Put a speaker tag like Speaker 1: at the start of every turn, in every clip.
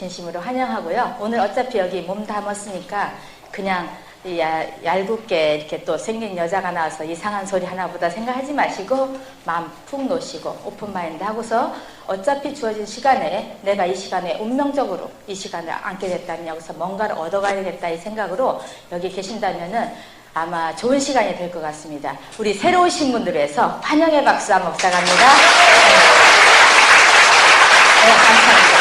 Speaker 1: 진심으로 환영하고요. 오늘 어차피 여기 몸 담았으니까 그냥 얄궂게 이렇게 또 생긴 여자가 나와서 이상한 소리 하나보다 생각하지 마시고 마음 푹 놓으시고 오픈마인드 하고서 어차피 주어진 시간에 내가 이 시간에 운명적으로 이 시간을 앉게 됐다면 여기서 뭔가를 얻어가야겠다 이 생각으로 여기 계신다면은 아마 좋은 시간이 될 것 같습니다. 우리 새로 오신 분들을 위해서 환영의 박수 한번 부탁합니다. 네, 감사합니다.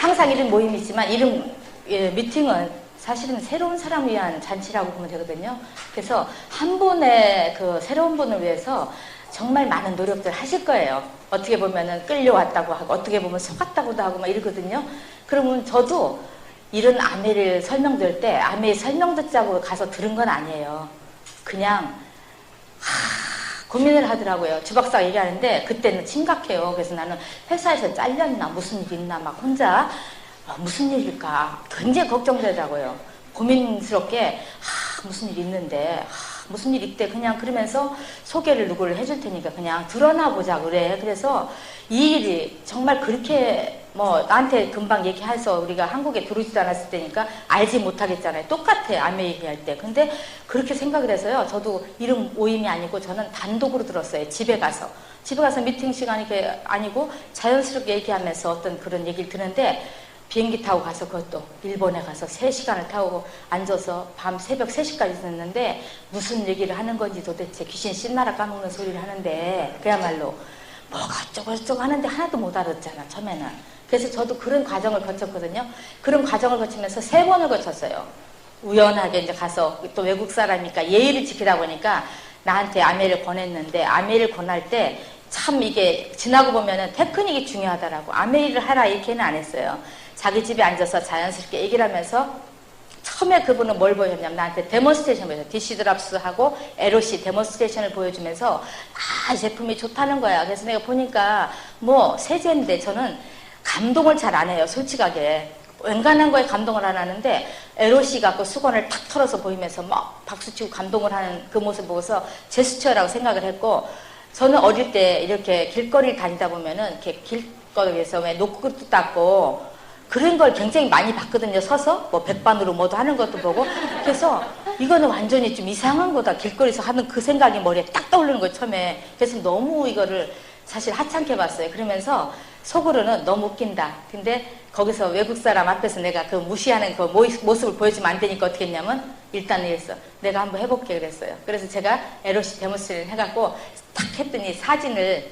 Speaker 1: 항상 이런 모임이 있지만 이런 미팅은 사실은 새로운 사람을 위한 잔치라고 보면 되거든요. 그래서 한 분의 그 새로운 분을 위해서 정말 많은 노력들 하실 거예요. 어떻게 보면은 끌려왔다고 하고 어떻게 보면 속았다고도 하고 막 이러거든요. 그러면 저도 이런 아메를 설명드릴 때 아메 설명 듣자고 가서 들은 건 아니에요. 그냥 고민을 하더라고요. 주 박사가 얘기하는데 그때는 심각해요. 그래서 나는 회사에서 잘렸나 무슨 일 있나 막 혼자 무슨 일일까 굉장히 걱정되더라고요. 고민스럽게 무슨 일 있는데 무슨 일 있대 그냥 그러면서 소개를 누구를 해줄 테니까 그냥 드러나 보자 그래. 그래서 이 일이 정말 그렇게 뭐 나한테 금방 얘기해서 우리가 한국에 들어오지도 않았을 때니까 알지 못하겠잖아요. 똑같아 아메 얘기할 때. 근데 그렇게 생각을 해서요. 저도 이런 모임이 아니고 저는 단독으로 들었어요. 집에 가서 미팅 시간이 아니고 자연스럽게 얘기하면서 어떤 그런 얘기를 듣는데 비행기 타고 가서 그것도 일본에 가서 3시간을 타고 앉아서 밤 새벽 3시까지 듣는데 무슨 얘기를 하는 건지 도대체 귀신 씻나라 까먹는 소리를 하는데 그야말로 뭐가 어쩌고 하는데 하나도 못 알았잖아 처음에는. 그래서 저도 그런 과정을 거쳤거든요. 그런 과정을 거치면서 3번을 거쳤어요. 우연하게 이제 가서 또 외국 사람이니까 예의를 지키다 보니까 나한테 아메를 권했는데 아메를 권할 때 참 이게 지나고 보면은 테크닉이 중요하더라고. 아메를 하라 이렇게는 안 했어요. 자기 집에 앉아서 자연스럽게 얘기를 하면서 처음에 그분은 뭘 보여줬냐면 나한테 데몬스트레이션 보여줬어요. DC 드랍스하고 LOC 데몬스트레이션을 보여주면서 이 제품이 좋다는 거야. 그래서 내가 보니까 뭐 세제인데 저는 감동을 잘 안 해요. 솔직하게. 웬간한 거에 감동을 안 하는데 LOC 갖고 수건을 탁 털어서 보이면서 막 박수치고 감동을 하는 그 모습 보고서 제스처라고 생각을 했고 저는 어릴 때 이렇게 길거리를 다니다 보면은 이렇게 길거리에서 왜 노크도 닦고 그런 걸 굉장히 많이 봤거든요. 서서 뭐 백반으로 뭐도 하는 것도 보고 그래서 이거는 완전히 좀 이상한 거다. 길거리에서 하는 그 생각이 머리에 딱 떠오르는 거예요. 처음에. 그래서 너무 이거를 사실 하찮게 봤어요. 그러면서 속으로는 너무 웃긴다. 근데 거기서 외국 사람 앞에서 내가 그 무시하는 그 모습을 보여주면 안 되니까 어떻게 했냐면 일단 이랬어. 내가 한번 해볼게 그랬어요. 그래서 제가 LOC 데몬스트레이션 해갖고 탁 했더니 사진을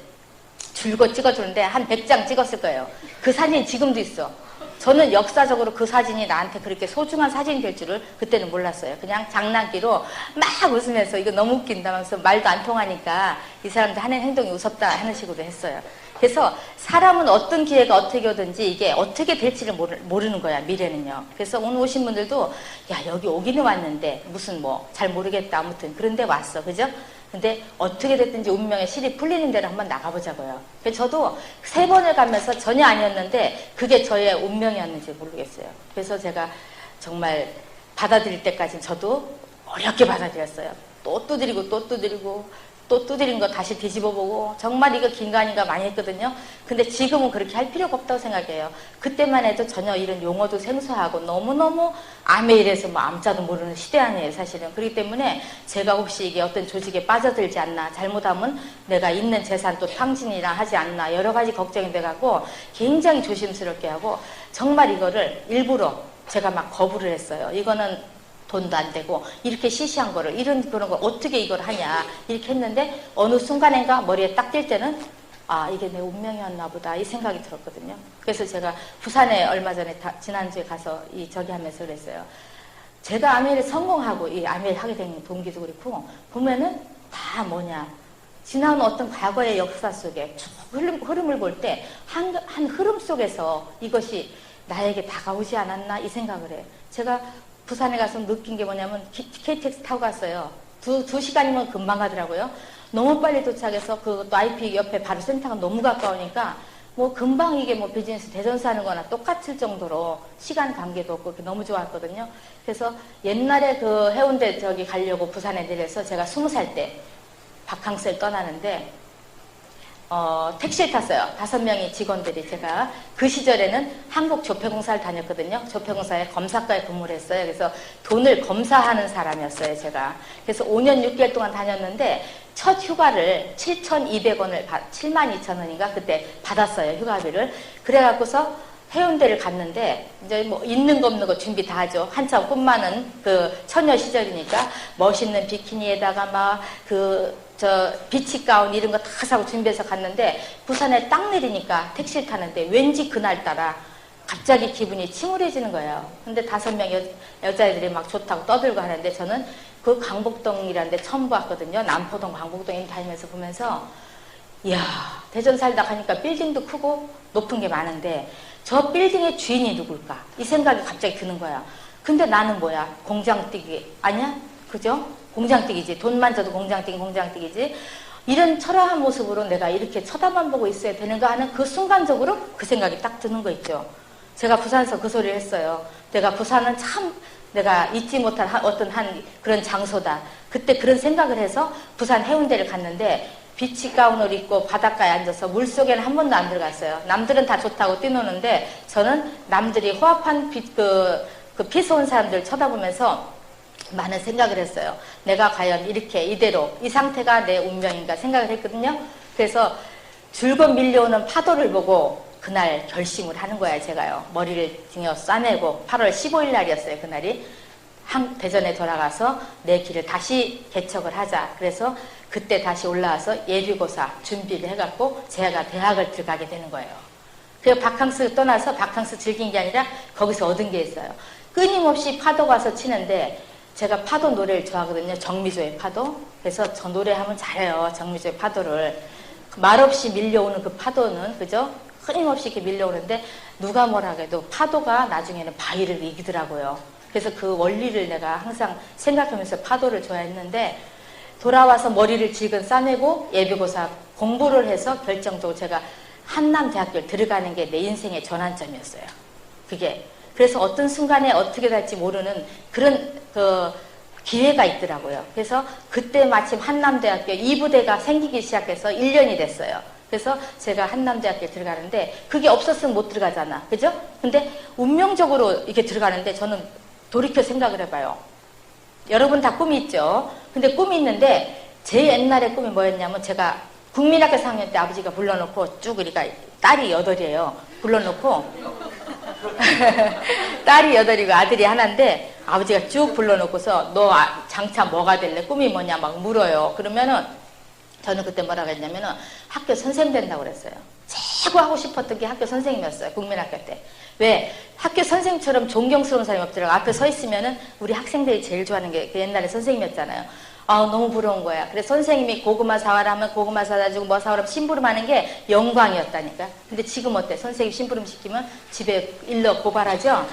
Speaker 1: 줄곧 찍어주는데 한 100장 찍었을 거예요. 그 사진 지금도 있어. 저는 역사적으로 그 사진이 나한테 그렇게 소중한 사진이 될 줄을 그때는 몰랐어요. 그냥 장난기로 막 웃으면서 이거 너무 웃긴다면서 말도 안 통하니까 이 사람들 하는 행동이 우습다 하는 식으로 했어요. 그래서 사람은 어떤 기회가 어떻게 오든지 이게 어떻게 될지를 모르는 거야, 미래는요. 그래서 오늘 오신 분들도 야 여기 오기는 왔는데 무슨 뭐 잘 모르겠다 아무튼 그런데 왔어. 그죠? 근데 어떻게 됐든지 운명의 실이 풀리는 데로 한번 나가보자고요. 그래서 저도 3번을 가면서 전혀 아니었는데 그게 저의 운명이었는지 모르겠어요. 그래서 제가 정말 받아들일 때까지는 저도 어렵게 받아들였어요. 또 두드리고 또 두드리고 또 두드린 거 다시 뒤집어보고 정말 이거 긴가아닌가 많이 했거든요. 근데 지금은 그렇게 할 필요가 없다고 생각해요. 그때만 해도 전혀 이런 용어도 생소하고 너무너무 아메일에서 뭐 암자도 모르는 시대 아니에요 사실은. 그렇기 때문에 제가 혹시 이게 어떤 조직에 빠져들지 않나 잘못하면 내가 있는 재산 또 탕진이나 하지 않나 여러 가지 걱정이 돼갖고 굉장히 조심스럽게 하고 정말 이거를 일부러 제가 막 거부를 했어요. 이거는 돈도 안 되고 이렇게 시시한 거를 그런 걸 어떻게 이걸 하냐 이렇게 했는데 어느 순간인가 머리에 딱 띌 때는 이게 내 운명이었나 보다 이 생각이 들었거든요. 그래서 제가 부산에 얼마 전에 지난주에 가서 저기 하면서 그랬어요. 제가 아메를 성공하고 이 아메를 하게 된 동기도 그렇고 보면은 다 뭐냐 지난 어떤 과거의 역사 속에 흐름을 볼 때 한 흐름 속에서 이것이 나에게 다가오지 않았나 이 생각을 해요. 제가 부산에 가서 느낀 게 뭐냐면 KTX 타고 갔어요. 두 시간이면 금방 가더라고요. 너무 빨리 도착해서 그것도 IP 옆에 바로 센터가 너무 가까우니까 뭐 금방 이게 뭐 비즈니스 대전사 하는 거나 똑같을 정도로 시간 관계도 없고 너무 좋았거든요. 그래서 옛날에 그 해운대 저기 가려고 부산에 내려서 제가 20살 때 바캉스를 떠나는데 택시를 탔어요. 5명의 직원들이. 제가 그 시절에는 한국조폐공사를 다녔거든요. 조폐공사에 검사과에 근무를 했어요. 그래서 돈을 검사하는 사람이었어요, 제가. 그래서 5년 6개월 동안 다녔는데 첫 휴가를 7,200원을 72,000원인가 그때 받았어요, 휴가비를. 그래갖고서 해운대를 갔는데 이제 뭐 있는 거 없는 거 준비 다 하죠. 한참 꿈 많은 그 처녀 시절이니까 멋있는 비키니에다가 막 비치 가운 이런 거 다 사고 준비해서 갔는데 부산에 딱 내리니까 택시를 타는데 왠지 그날따라 갑자기 기분이 침울해지는 거예요. 근데 5명 여자애들이 막 좋다고 떠들고 하는데 저는 그 광복동이라는 데 처음 봤거든요. 남포동 광복동에 다니면서 보면서 이야, 대전 살다 가니까 빌딩도 크고 높은 게 많은데 저 빌딩의 주인이 누굴까? 이 생각이 갑자기 드는 거야. 근데 나는 뭐야? 공장뛰기 아니야? 그죠? 공장뛰기지. 돈만 줘도 공장뛰기지. 이런 초라한 모습으로 내가 이렇게 쳐다만 보고 있어야 되는가 하는 그 순간적으로 그 생각이 딱 드는 거 있죠. 제가 부산에서 그 소리를 했어요. 내가 부산은 참 내가 잊지 못할 어떤 그런 장소다. 그때 그런 생각을 해서 부산 해운대를 갔는데 비치 가운을 입고 바닷가에 앉아서 물속에는 한 번도 안 들어갔어요. 남들은 다 좋다고 뛰노는데 저는 남들이 호합한 피서 온 사람들 쳐다보면서 많은 생각을 했어요. 내가 과연 이렇게 이대로 이 상태가 내 운명인가 생각을 했거든요. 그래서 줄곧 밀려오는 파도를 보고 그날 결심을 하는 거야, 제가요. 머리를 등에 싸매고 8월 15일 날이었어요, 그날이. 대전에 돌아가서 내 길을 다시 개척을 하자. 그래서 그때 다시 올라와서 예비고사 준비를 해갖고 제가 대학을 들어가게 되는 거예요. 그래서 바캉스 떠나서 바캉스 즐긴 게 아니라 거기서 얻은 게 있어요. 끊임없이 파도가 와서 치는데 제가 파도 노래를 좋아하거든요. 정미조의 파도. 그래서 저 노래하면 잘해요. 정미조의 파도를. 말없이 밀려오는 그 파도는, 그죠? 끊임없이 이렇게 밀려오는데 누가 뭐라 해도 파도가 나중에는 바위를 이기더라고요. 그래서 그 원리를 내가 항상 생각하면서 파도를 좋아했는데 돌아와서 머리를 질끈 싸매고 예비고사 공부를 해서 결정적으로 제가 한남대학교를 들어가는 게 내 인생의 전환점이었어요. 그게. 그래서 어떤 순간에 어떻게 될지 모르는 그런 기회가 있더라고요. 그래서 그때 마침 한남대학교 2부대가 생기기 시작해서 1년이 됐어요. 그래서 제가 한남대학교에 들어가는데 그게 없었으면 못 들어가잖아. 그죠? 근데 운명적으로 이렇게 들어가는데 저는 돌이켜 생각을 해봐요. 여러분 다 꿈이 있죠? 근데 꿈이 있는데 제 옛날의 꿈이 뭐였냐면 제가 국민학교 4학년 때 아버지가 불러놓고 쭉 우리가 딸이 8이에요. 불러놓고 딸이 8이고 아들이 하나인데 아버지가 쭉 불러놓고서 너 장차 뭐가 될래? 꿈이 뭐냐? 막 물어요. 그러면은 저는 그때 뭐라고 했냐면은 학교 선생님 된다고 그랬어요. 최고 하고 싶었던 게 학교 선생님이었어요. 국민학교 때. 왜? 학교 선생님처럼 존경스러운 사람이 없더라고. 앞에 서 있으면은 우리 학생들이 제일 좋아하는 게 그 옛날에 선생님이었잖아요. 너무 부러운 거야. 그래서 선생님이 고구마 사와라 하면 고구마 사다 주고 뭐 사와라 심부름하는 게 영광이었다니까. 근데 지금 어때? 선생님 심부름 시키면 집에 일러 고발하죠?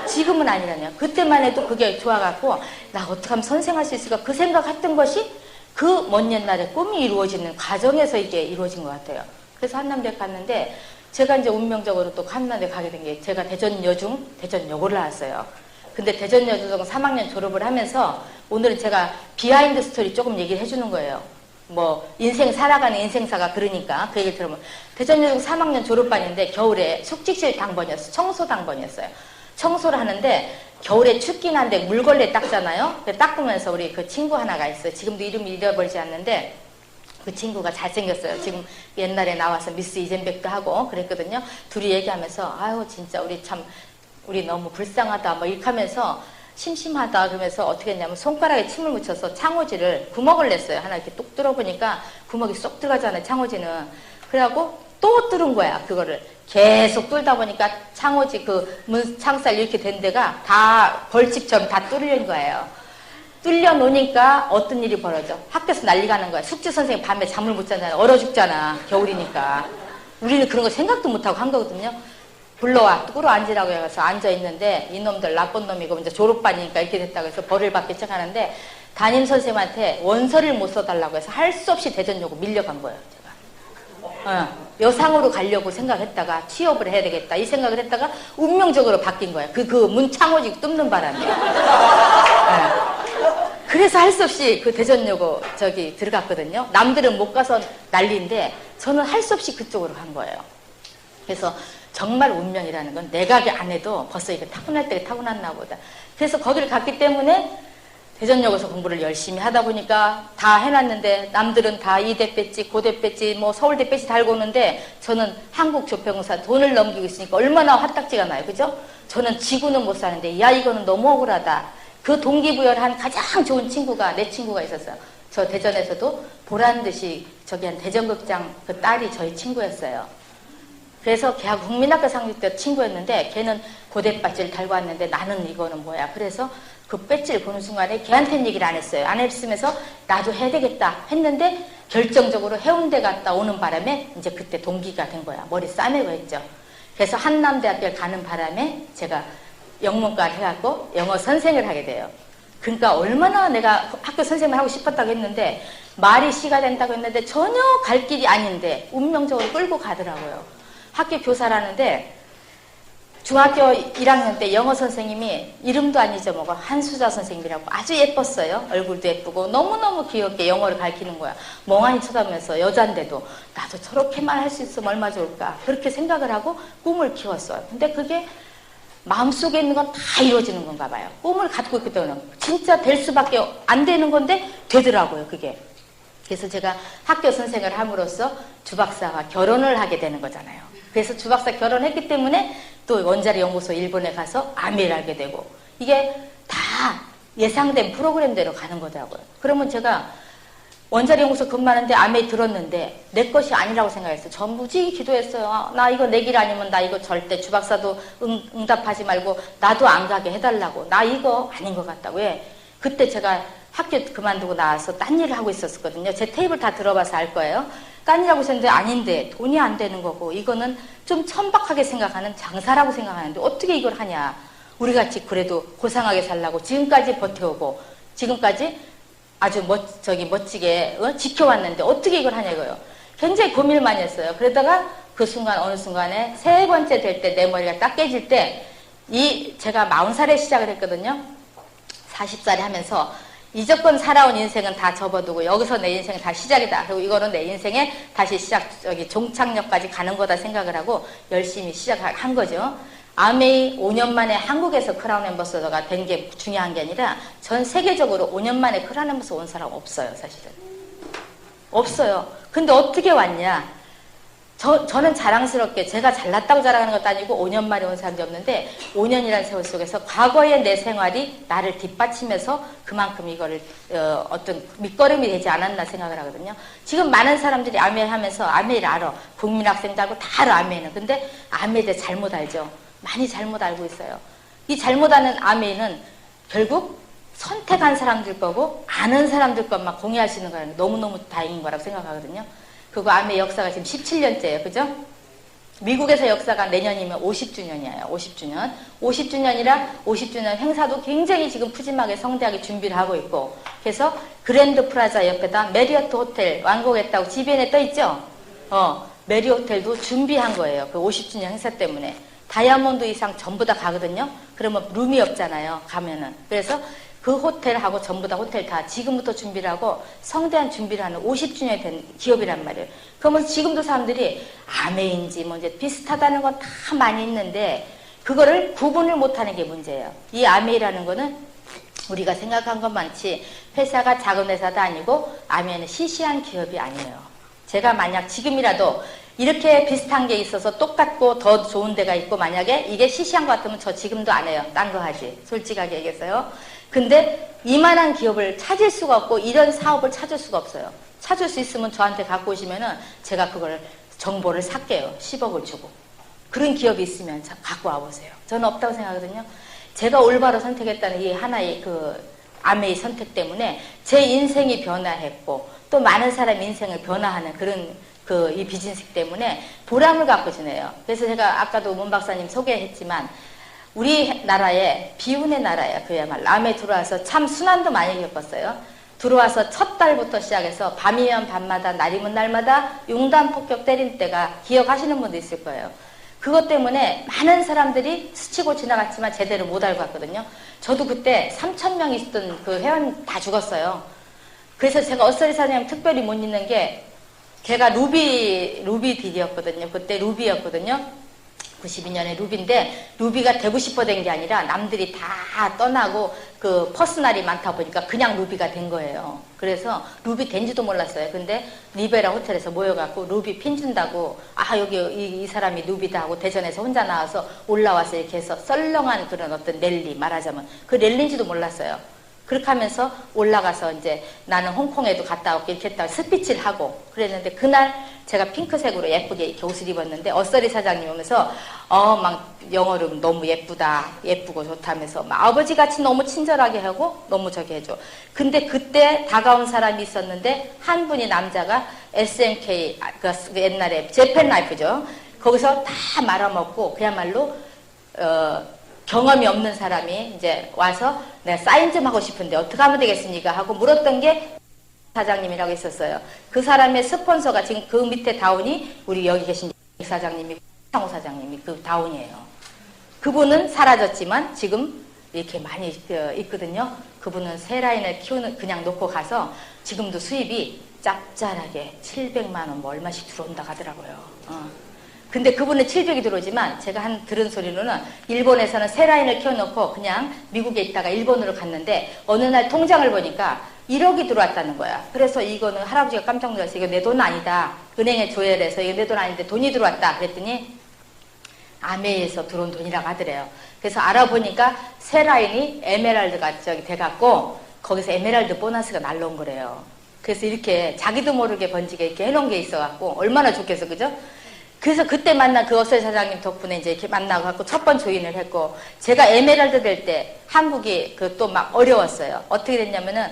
Speaker 1: 지금은 아니라뇨. 그때만 해도 그게 좋아갖고 나 어떻게 하면 선생할 수 있을까? 그 생각했던 것이 그 먼 옛날에 꿈이 이루어지는 과정에서 이게 이루어진 것 같아요. 그래서 한남대 갔는데 제가 이제 운명적으로 또 한남대 가게 된 게 제가 대전여중, 대전여고를 나왔어요. 근데 대전여중 3학년 졸업을 하면서 오늘은 제가 비하인드 스토리 조금 얘기를 해주는 거예요. 뭐 인생 살아가는 인생사가 그러니까 그 얘기를 들으면 대전여중 3학년 졸업반인데 겨울에 숙직실 당번이었어요. 청소 당번이었어요. 청소를 하는데 겨울에 춥긴 한데 물걸레 닦잖아요. 닦으면서 우리 그 친구 하나가 있어요. 지금도 이름이 잃어버리지 않는데 그 친구가 잘생겼어요. 지금 옛날에 나와서 미스 이젠백도 하고 그랬거든요. 둘이 얘기하면서 아유 진짜 우리 너무 불쌍하다 뭐 이렇게 하면서 심심하다 그러면서 어떻게 했냐면 손가락에 침을 묻혀서 창호지를 구멍을 냈어요. 하나 이렇게 뚝 뚫어보니까 구멍이 쏙 들어가잖아요. 창호지는. 그래갖고 또 뚫은 거야. 그거를 계속 뚫다 보니까 창호지 그 문 창살 이렇게 된 데가 다 벌집처럼 다 뚫린 거예요. 뚫려 놓으니까 어떤 일이 벌어져. 학교에서 난리가 나는 거야. 숙제 선생님 밤에 잠을 못 자잖아요. 얼어 죽잖아. 겨울이니까. 우리는 그런 거 생각도 못하고 한 거거든요. 불러와. 뚫어 앉으라고 해서 앉아있는데 이놈들 나쁜 놈이고 이제 졸업반이니까 이렇게 됐다고 해서 벌을 받기 시작하는데 담임선생님한테 원서를 못 써달라고 해서 할 수 없이 대전여고 밀려간 거예요. 제가. 여상으로 가려고 생각했다가 취업을 해야 되겠다 이 생각을 했다가 운명적으로 바뀐 거예요. 그 문 창호지 뚫는 바람에. 그래서 할 수 없이 그 대전여고 저기 들어갔거든요. 남들은 못 가서 난리인데 저는 할 수 없이 그쪽으로 간 거예요. 그래서 정말 운명이라는 건 내가 안 해도 벌써 이거 타고날 때가 타고났나 보다. 그래서 거기를 갔기 때문에 대전여고에서 공부를 열심히 하다 보니까 다 해놨는데 남들은 다 이대 배지, 고대 배지, 뭐 서울대 배지 달고 오는데 저는 한국조평사 돈을 넘기고 있으니까 얼마나 화딱지가 나요. 그죠? 저는 지구는 못 사는데 야 이거는 너무 억울하다. 그 동기부여를 한 가장 좋은 친구가 내 친구가 있었어요. 저 대전에서도 보란듯이 저기 한 대전극장 그 딸이 저희 친구였어요. 그래서 걔하고 국민학교 상륙 때 친구였는데 걔는 고대 배지를 달고 왔는데 나는 이거는 뭐야. 그래서 그 배지를 보는 순간에 걔한테는 얘기를 안 했어요. 안 했으면서 나도 해야 되겠다 했는데 결정적으로 해운대 갔다 오는 바람에 이제 그때 동기가 된 거야. 머리 싸매고 했죠. 그래서 한남대학교를 가는 바람에 제가 영문과를 해갖고 영어 선생을 하게 돼요. 그러니까 얼마나 내가 학교 선생님을 하고 싶었다고 했는데 말이 시가 된다고 했는데 전혀 갈 길이 아닌데 운명적으로 끌고 가더라고요. 학교 교사라는데 중학교 1학년 때 영어 선생님이 이름도 안 잊어먹어 한수자 선생님이라고 아주 예뻤어요. 얼굴도 예쁘고 너무너무 귀엽게 영어를 가르치는 거야. 멍하니 쳐다보면서 여잔데도 나도 저렇게만 할 수 있으면 얼마 좋을까 그렇게 생각을 하고 꿈을 키웠어요. 근데 그게 마음속에 있는 건 다 이루어지는 건가 봐요. 꿈을 갖고 있거든요. 진짜 될 수밖에 안 되는 건데 되더라고요. 그게. 그래서 제가 학교 선생을 함으로써 주박사와 결혼을 하게 되는 거잖아요. 그래서 주박사 결혼했기 때문에 또 원자리 연구소 일본에 가서 아메를 알게 되고 이게 다 예상된 프로그램대로 가는 거더라고요. 그러면 제가 원자리 연구소 근무하는데 아메 들었는데 내 것이 아니라고 생각했어요. 전 무지히 기도했어요. 나 이거 내 길 아니면 나 이거 절대 주박사도 응답하지 말고 나도 안 가게 해달라고. 나 이거 아닌 것 같다고. 왜? 그때 제가 학교 그만두고 나와서 딴 일을 하고 있었거든요. 제 테이블 다 들어봐서 알 거예요. 딴 일하고 있었는데 아닌데 돈이 안 되는 거고 이거는 좀 천박하게 생각하는 장사라고 생각하는데 어떻게 이걸 하냐. 우리같이 그래도 고상하게 살라고 지금까지 버텨오고 지금까지 아주 멋지게 지켜왔는데 어떻게 이걸 하냐 이거요. 굉장히 고민을 많이 했어요. 그러다가 그 순간 어느 순간에 세 번째 될 때 내 머리가 딱 깨질 때 제가 40살에 시작을 했거든요. 40살에 하면서 이제껏 살아온 인생은 다 접어두고 여기서 내 인생은 다 시작이다. 그리고 이거는 내 인생의 다시 종착역까지 가는 거다 생각을 하고 열심히 시작한 거죠. 아메이 5년 만에 한국에서 크라운 앰버서더가 된 게 중요한 게 아니라 전 세계적으로 5년 만에 크라운 앰버서 온 사람 없어요. 사실은. 없어요. 근데 어떻게 왔냐. 저는 자랑스럽게 제가 잘났다고 자랑하는 것도 아니고 5년 만에 온 사람도 없는데 5년이라는 세월 속에서 과거의 내 생활이 나를 뒷받침해서 그만큼 이거를 어떤 밑거름이 되지 않았나 생각을 하거든요. 지금 많은 사람들이 아메를 하면서 아메를 알아. 국민학생도 알고 다 알아 아메는. 근데 아메에 대해 잘못 알죠. 많이 잘못 알고 있어요. 이 잘못 아는 아메는 결국 선택한 사람들 거고 아는 사람들 것만 공유할 수 있는 거라는 게 너무너무 다행인 거라고 생각하거든요. 그리고 아메 역사가 지금 17년째예요. 그죠? 미국에서 역사가 내년이면 50주년이에요. 50주년. 50주년이라 50주년 행사도 굉장히 지금 푸짐하게 성대하게 준비를 하고 있고 그래서 그랜드 프라자 옆에다 메리어트 호텔 완공했다고 지변에 떠있죠? 메리어트 호텔도 준비한 거예요. 그 50주년 행사 때문에. 다이아몬드 이상 전부 다 가거든요. 그러면 룸이 없잖아요. 가면은. 그래서 그 호텔하고 전부 다 호텔 다 지금부터 준비를 하고 성대한 준비를 하는 50주년이 된 기업이란 말이에요. 그러면 지금도 사람들이 아메인지 뭐 이제 비슷하다는 건 다 많이 있는데 그거를 구분을 못하는 게 문제예요. 이 아메이라는 거는 우리가 생각한 것 많지 회사가 작은 회사도 아니고 아메는 시시한 기업이 아니에요. 제가 만약 지금이라도 이렇게 비슷한 게 있어서 똑같고 더 좋은 데가 있고 만약에 이게 시시한 것 같으면 저 지금도 안 해요. 딴 거 하지. 솔직하게 얘기했어요. 근데 이만한 기업을 찾을 수가 없고 이런 사업을 찾을 수가 없어요. 찾을 수 있으면 저한테 갖고 오시면은 제가 그걸 정보를 삭게요. 10억을 주고. 그런 기업이 있으면 갖고 와보세요. 저는 없다고 생각하거든요. 제가 올바로 선택했다는 이 하나의 아메의 선택 때문에 제 인생이 변화했고 또 많은 사람 인생을 변화하는 그런 이 비즈니스 때문에 보람을 갖고 지내요. 그래서 제가 아까도 문 박사님 소개했지만 우리나라에 비운의 나라예요. 그야말로 남에 들어와서 참 순환도 많이 겪었어요. 들어와서 첫 달부터 시작해서 밤이면 밤마다 날이면 날마다 융단 폭격 때릴 때가 기억하시는 분도 있을 거예요. 그것 때문에 많은 사람들이 스치고 지나갔지만 제대로 못 알고 왔거든요. 저도 그때 3,000명 있었던 그 회원 다 죽었어요. 그래서 제가 어서리 사장님 특별히 못 잊는 게 걔가 루비딜이었거든요. 그때 루비였거든요. 92년에 루비인데 루비가 되고 싶어 된 게 아니라 남들이 다 떠나고 그 퍼스널이 많다 보니까 그냥 루비가 된 거예요. 그래서 루비 된지도 몰랐어요. 근데 리베라 호텔에서 모여갖고 루비 핀 준다고 아 여기 이 사람이 루비다 하고 대전에서 혼자 나와서 올라와서 이렇게 해서 썰렁한 그런 어떤 랠리 말하자면 그 랠리인지도 몰랐어요. 그렇게 하면서 올라가서 이제 나는 홍콩에도 갔다 올게 이렇게 했다가 스피치를 하고 그랬는데 그날 제가 핑크색으로 예쁘게 이렇게 옷을 입었는데 어서리 사장님 오면서 막 영어로 너무 예쁘다 예쁘고 좋다면서 막 아버지같이 너무 친절하게 하고 너무 저기 해줘. 근데 그때 다가온 사람이 있었는데 한 분이 남자가 SMK 그 옛날에 재팬 라이프죠. 거기서 다 말아먹고 그야말로 경험이 없는 사람이 이제 와서 내가 사인 좀 하고 싶은데 어떻게 하면 되겠습니까? 하고 물었던 게 사장님이라고 있었어요. 그 사람의 스폰서가 지금 그 밑에 다운이 우리 여기 계신 사장님이 상호 사장님이 그 다운이에요. 그분은 사라졌지만 지금 이렇게 많이 있거든요. 그분은 새 라인을 키우는 그냥 놓고 가서 지금도 수입이 짭짤하게 700만 원 뭐 얼마씩 들어온다고 하더라고요. 근데 그분은 700이 들어오지만 제가 들은 소리로는 일본에서는 새 라인을 키워놓고 그냥 미국에 있다가 일본으로 갔는데 어느 날 통장을 보니까 1억이 들어왔다는 거야. 그래서 이거는 할아버지가 깜짝 놀라서 이거 내 돈 아니다. 은행에 조회해서 이거 내 돈 아닌데 돈이 들어왔다. 그랬더니 아메이에서 들어온 돈이라고 하더래요. 그래서 알아보니까 새 라인이 에메랄드가 저기 돼갖고 거기서 에메랄드 보너스가 날라온 거래요. 그래서 이렇게 자기도 모르게 번지게 이렇게 해놓은 게 있어갖고 얼마나 좋겠어, 그죠? 그래서 그때 만난 그 어서리 사장님 덕분에 이제 이렇게 만나고 갖고 첫 번 조인을 했고 제가 에메랄드 될 때 한국이 그 또 막 어려웠어요. 어떻게 됐냐면은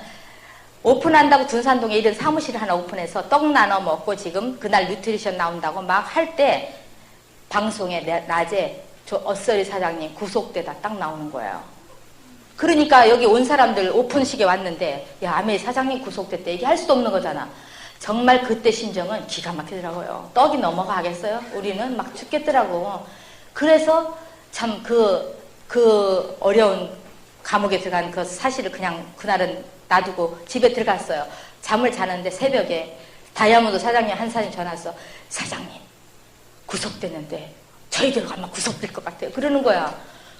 Speaker 1: 오픈한다고 둔산동에 이런 사무실을 하나 오픈해서 떡 나눠 먹고 지금 그날 뉴트리션 나온다고 막 할 때 방송에 낮에 저 어서리 사장님 구속되다 딱 나오는 거예요. 그러니까 여기 온 사람들 오픈식에 왔는데 야 아메 사장님 구속됐대 얘기할 수도 없는 거잖아. 정말 그때 심정은 기가 막히더라고요. 떡이 넘어가겠어요? 우리는 막 죽겠더라고. 그래서 참 그 어려운 감옥에 들어간 그 사실을 그냥 그날은 놔두고 집에 들어갔어요. 잠을 자는데 새벽에 다이아몬드 사장님 한 사람이 전화 왔어. 사장님 구속됐는데 저희들 아마 구속될 것 같아요. 그러는 거야.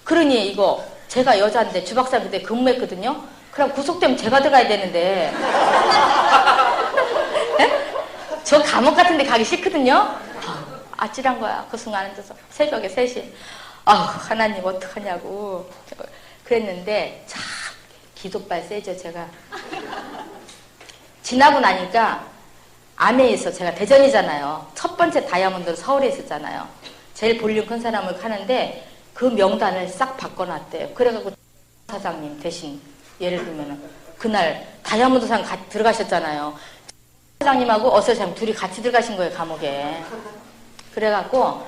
Speaker 1: 그러니 이거 제가 여자인데 주박사 그때 근무했거든요. 그럼 구속되면 제가 들어가야 되는데 저 감옥 같은 데 가기 싫거든요. 아찔한 거야. 그 순간 앉아서 새벽에 3시 하나님 어떡하냐고 그랬는데 참 기도빨 세죠. 제가 지나고 나니까 아메에서 제가 대전이잖아요. 첫 번째 다이아몬드로 서울에 있었잖아요. 제일 볼륨 큰 사람을 하는데 그 명단을 싹 바꿔놨대요. 그래갖고 사장님 대신 예를 들면은 그날 다이아몬드상 들어가셨잖아요. 사장님하고 어서 사장님 둘이 같이 들어가신 거예요, 감옥에. 그래갖고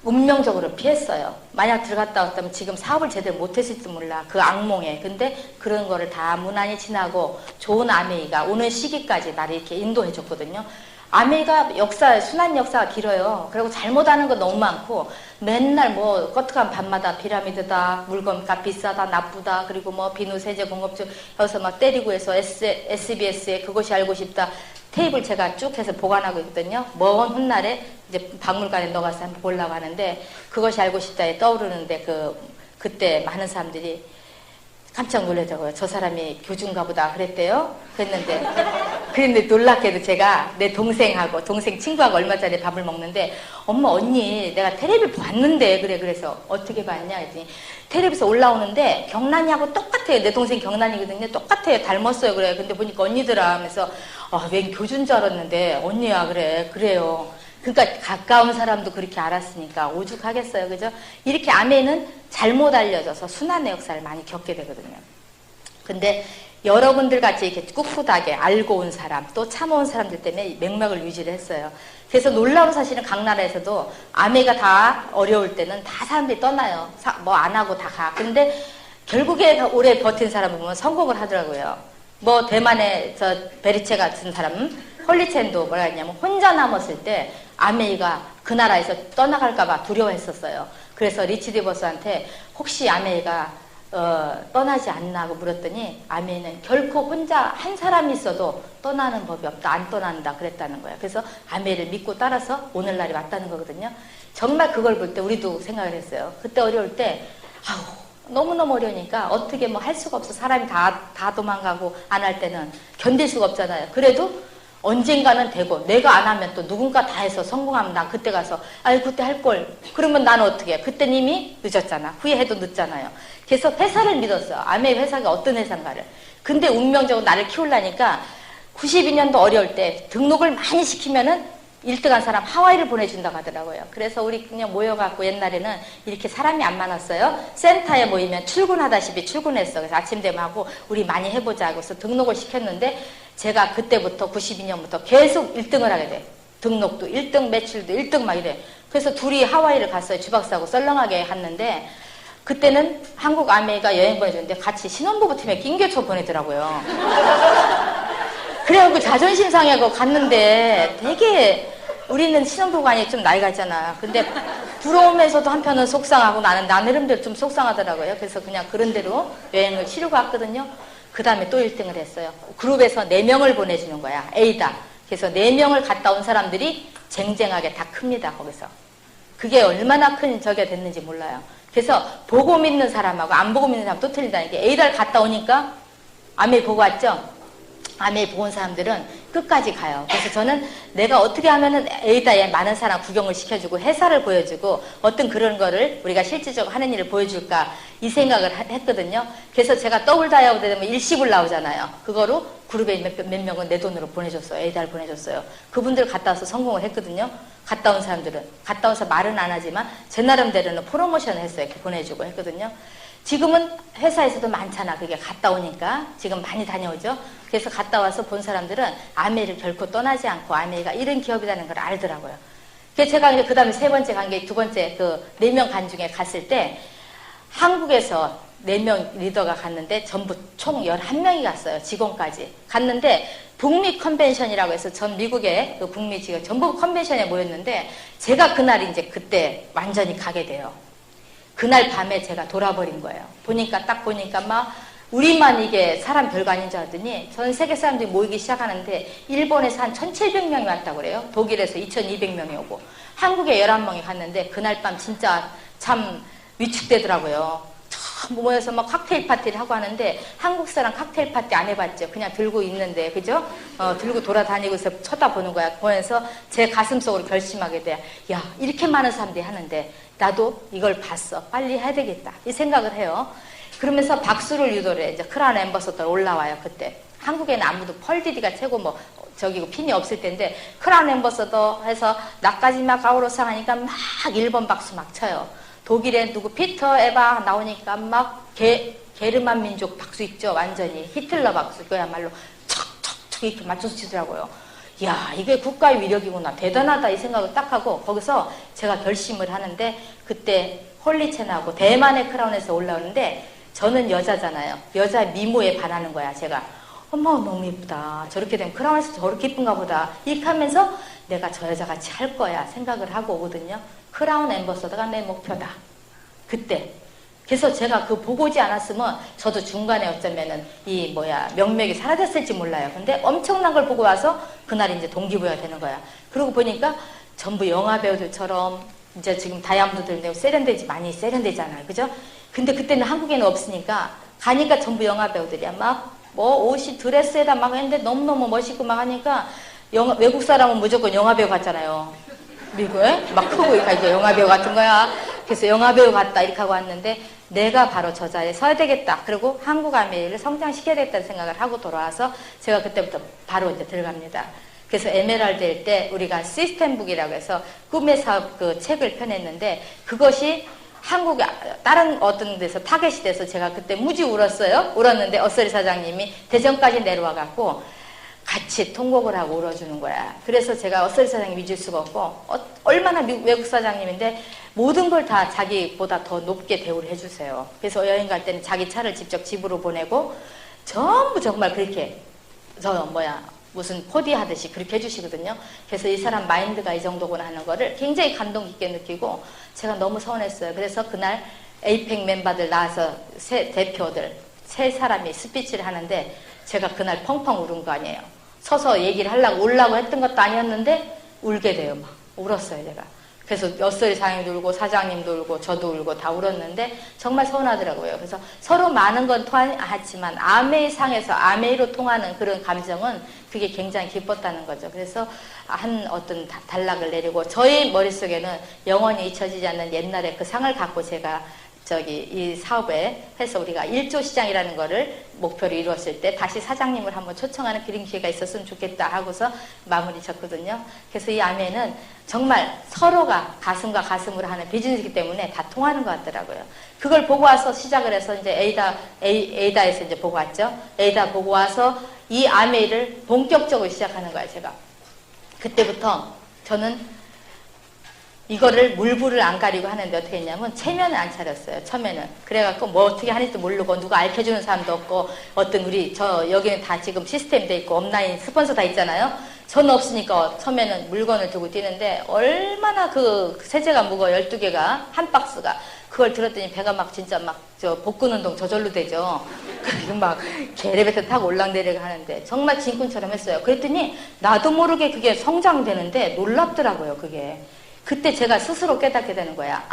Speaker 1: 운명적으로 피했어요. 만약 들어갔다 왔다면 지금 사업을 제대로 못했을지 몰라. 그 악몽에. 근데 그런 거를 다 무난히 지나고 좋은 아메이가 오는 시기까지 나를 이렇게 인도해줬거든요. 아메이가 순환 역사가 길어요. 그리고 잘못하는 거 너무 많고 맨날 뭐 껐트간 밤마다 피라미드다, 물건값 비싸다, 나쁘다, 그리고 뭐 비누 세제 공급주 여기서 막 때리고 해서 SBS에 그것이 알고 싶다. 테이블 제가 쭉 해서 보관하고 있거든요. 먼 훗날에 이제 박물관에 넣어가서 한번 보려고 하는데 그것이 알고 싶다에 떠오르는데 그때 많은 사람들이 깜짝 놀라더라고요. 저 사람이 교주인가 보다 그랬대요. 그랬는데 놀랍게도 제가 내 동생하고 동생 친구하고 얼마 전에 밥을 먹는데 엄마 언니 내가 텔레비 봤는데 그래서 어떻게 봤냐 했더니 텔레비에서 올라오는데 경란이하고 똑같아요. 내 동생 경란이거든요. 똑같아요. 닮았어요. 그래. 근데 보니까 언니더라 하면서 웬 교주인 줄 알았는데 언니야 그래요. 그러니까 가까운 사람도 그렇게 알았으니까 오죽하겠어요. 그죠? 이렇게 아메는 잘못 알려져서 순환의 역사를 많이 겪게 되거든요. 근데 여러분들 같이 이렇게 꿋꿋하게 알고 온 사람, 또 참아온 사람들 때문에 맥락을 유지를 했어요. 그래서 놀라운 사실은 각 나라에서도 아메가 다 어려울 때는 다 사람들이 떠나요. 뭐 안 하고 다 가. 근데 결국에 오래 버틴 사람 보면 성공을 하더라고요. 뭐 대만의 저 베리체 같은 사람, 홀리첸도 뭐라 했냐면 혼자 남았을 때 아메이가 그 나라에서 떠나갈까봐 두려워했었어요. 그래서 리치드 버스한테 혹시 아메이가 떠나지 않나 하고 물었더니 아메이는 결코 혼자 한 사람이 있어도 떠나는 법이 없다. 안 떠난다. 그랬다는 거예요. 그래서 아메이를 믿고 따라서 오늘날이 왔다는 거거든요. 정말 그걸 볼 때 우리도 생각을 했어요. 그때 어려울 때 아우 너무너무 어려우니까 어떻게 뭐 할 수가 없어. 사람이 다 도망가고 안 할 때는 견딜 수가 없잖아요. 그래도 언젠가는 되고 내가 안 하면 또 누군가 다 해서 성공하면 난 그때 가서 아유 그때 할걸. 그러면 나는 어떻게 해? 그때는 이미 늦었잖아. 후회해도 늦잖아요. 그래서 회사를 믿었어요. 아메이 회사가 어떤 회사인가를. 근데 운명적으로 나를 키우려니까 92년도 어려울 때 등록을 많이 시키면은 1등한 사람 하와이를 보내준다고 하더라고요. 그래서 우리 그냥 모여갖고 옛날에는 이렇게 사람이 안 많았어요. 센터에 모이면 출근하다시피 출근했어. 그래서 아침 되면 하고 우리 많이 해보자 하고 서 등록을 시켰는데 제가 그때부터 92년부터 계속 1등을 하게 돼. 등록도 1등, 매출도 1등 막 이래. 그래서 둘이 하와이를 갔어요. 주박사하고 썰렁하게 갔는데 그때는 한국 아메이가 여행 보내줬는데 같이 신혼부부 팀에 낑겨쳐 보내더라고요. 그래갖고 자존심 상하고 갔는데 되게 우리는 신혼부부가 아니 좀 나이가 있잖아. 근데 부러우면서도 한편은 속상하고 나는 나름대로 좀 속상하더라고요. 그래서 그냥 그런 대로 여행을 치르고 왔거든요. 그 다음에 또 1등을 했어요. 그룹에서 4명을 보내주는 거야. A다. 그래서 4명을 갔다 온 사람들이 쟁쟁하게 다 큽니다. 거기서. 그게 얼마나 큰 적이 됐는지 몰라요. 그래서 보고 믿는 사람하고 안 보고 믿는 사람 또 틀린다는 게 A다를 갔다 오니까 아메이 보고 왔죠? 아메이 보고 온 사람들은 끝까지 가요. 그래서 저는 내가 어떻게 하면은 A다에 많은 사람 구경을 시켜주고 회사를 보여주고 어떤 그런 거를 우리가 실질적으로 하는 일을 보여줄까 이 생각을 했거든요. 그래서 제가 더블다이아고 되면 일시불 나오잖아요. 그거로 그룹에 몇 명은 내 돈으로 보내줬어요. A다를 보내줬어요. 그분들 갔다 와서 성공을 했거든요. 갔다 온 사람들은. 갔다 와서 말은 안 하지만 제 나름대로는 프로모션을 했어요. 이렇게 보내주고 했거든요. 지금은 회사에서도 많잖아. 그게 갔다 오니까. 지금 많이 다녀오죠. 그래서 갔다 와서 본 사람들은 아메이를 결코 떠나지 않고 아메이가 이런 기업이라는 걸 알더라고요. 그래서 제가 이제 그 다음에 3번째 간 게 2번째 그 4명 간 중에 갔을 때 한국에서 4명 리더가 갔는데 전부 총 11명이 갔어요. 직원까지. 갔는데 북미 컨벤션이라고 해서 전 미국의 그 북미 지금 전부 컨벤션에 모였는데 제가 그날 이제 그때 완전히 가게 돼요. 그날 밤에 제가 돌아버린 거예요. 딱 보니까 막 우리만 이게 사람 별거 아닌 줄 알았더니 전 세계 사람들이 모이기 시작하는데 일본에서 한 1700명이 왔다고 그래요. 독일에서 2200명이 오고 한국에 11명이 갔는데 그날 밤 진짜 참 위축되더라고요. 모여서 막 칵테일 파티를 하고 하는데 한국 사람 칵테일 파티 안 해봤죠. 그냥 들고 있는데 그죠? 들고 돌아다니고서 쳐다보는 거야. 보면서 제 가슴속으로 결심하게 돼. 야 이렇게 많은 사람들이 하는데 나도 이걸 봤어. 빨리 해야 되겠다. 이 생각을 해요. 그러면서 박수를 유도를 해. 이제 크라운 앰버서더 올라와요. 그때 한국에는 아무도 펄디디가 최고 뭐 저기 핀이 없을 텐데 크라운 앰버서더 해서 나까지 막 가오로상 하니까 막 1번 박수 막 쳐요. 독일에 누구 피터 에바 나오니까 막 게르만 민족 박수 있죠. 완전히 히틀러 박수. 그야말로 척척척 이렇게 맞춰서 치더라고요. 야 이게 국가의 위력이구나. 대단하다 이 생각을 딱 하고 거기서 제가 결심을 하는데 그때 홀리첸하고 대만의 크라운에서 올라오는데 저는 여자잖아요. 여자 미모에 반하는 거야. 제가 어머 너무 예쁘다. 저렇게 되면 크라운에서 저렇게 예쁜가 보다. 이렇게 하면서 내가 저 여자같이 할 거야 생각을 하고 오거든요. 크라운 앰버서더가 내 목표다. 그때. 그래서 제가 그 보고 오지 않았으면 저도 중간에 어쩌면은 명맥이 사라졌을지 몰라요. 근데 엄청난 걸 보고 와서 그날 이제 동기부여가 되는 거야. 그러고 보니까 전부 영화 배우들처럼 이제 지금 다이아몬드들 세련되지 많이 세련되잖아요. 그죠? 근데 그때는 한국에는 없으니까 가니까 전부 영화 배우들이야. 막 옷이 드레스에다 막 했는데 너무너무 멋있고 막 하니까 외국 사람은 무조건 영화 배우 같잖아요. 미국에 막 크고 이제 영화배우 같은 거야. 그래서 영화배우 같다 이렇게 하고 왔는데 내가 바로 저 자리에 서야 되겠다. 그리고 한국 아메이를 성장시켜야 되겠다는 생각을 하고 돌아와서 제가 그때부터 바로 이제 들어갑니다. 그래서 에메랄드일 때 우리가 시스템북이라고 해서 꿈의 사업 그 책을 펴냈는데 그것이 한국에 다른 어떤 데서 타겟이 돼서 제가 그때 무지 울었어요. 울었는데 어서리 사장님이 대전까지 내려와 갖고 같이 통곡을 하고 울어주는 거야. 그래서 제가 어서리 사장님 잊을 수가 없고 얼마나 외국 사장님인데 모든 걸 다 자기보다 더 높게 대우를 해주세요. 그래서 여행 갈 때는 자기 차를 직접 집으로 보내고 전부 정말 그렇게 무슨 코디하듯이 그렇게 해주시거든요. 그래서 이 사람 마인드가 이 정도구나 하는 거를 굉장히 감동 깊게 느끼고 제가 너무 서운했어요. 그래서 그날 에이펙 멤버들 나와서 대표들 세 사람이 스피치를 하는데 제가 그날 펑펑 울은 거 아니에요. 서서 얘기를 하려고 울라고 했던 것도 아니었는데 울게 돼요. 막 울었어요 제가. 그래서 엿소리 사장님도 울고 사장님도 울고 저도 울고 다 울었는데 정말 서운하더라고요. 그래서 서로 많은 건 통하지만 아메이상에서 아메이로 통하는 그런 감정은 그게 굉장히 기뻤다는 거죠. 그래서 한 어떤 단락을 내리고 저희 머릿속에는 영원히 잊혀지지 않는 옛날에 그 상을 갖고 제가 이 사업에 해서 우리가 1조 시장이라는 거를 목표로 이루었을 때 다시 사장님을 한번 초청하는 그런 기회가 있었으면 좋겠다 하고서 마무리 졌거든요. 그래서 이 아메는 정말 서로가 가슴과 가슴으로 하는 비즈니스이기 때문에 다 통하는 것 같더라고요. 그걸 보고 와서 시작을 해서 이제 에이다에서 이제 보고 왔죠. 에이다 보고 와서 이 아메를 본격적으로 시작하는 거예요, 제가. 그때부터 저는 이거를 물불을 안 가리고 하는데 어떻게 했냐면 체면을 안 차렸어요. 처음에는. 그래갖고 뭐 어떻게 하는지도 모르고 누가 알려주는 사람도 없고 어떤 여기는 다 지금 시스템 돼 있고 업라인 스폰서 다 있잖아요. 저는 없으니까 처음에는 물건을 두고 뛰는데 얼마나 그 세제가 무거워 12개가 한 박스가 그걸 들었더니 배가 막 진짜 막 복근 운동 저절로 되죠. 그래서 막 엘리베이터 타고 올라내리고 하는데 정말 진꾼처럼 했어요. 그랬더니 나도 모르게 그게 성장되는데 놀랍더라고요. 그게. 그때 제가 스스로 깨닫게 되는 거야.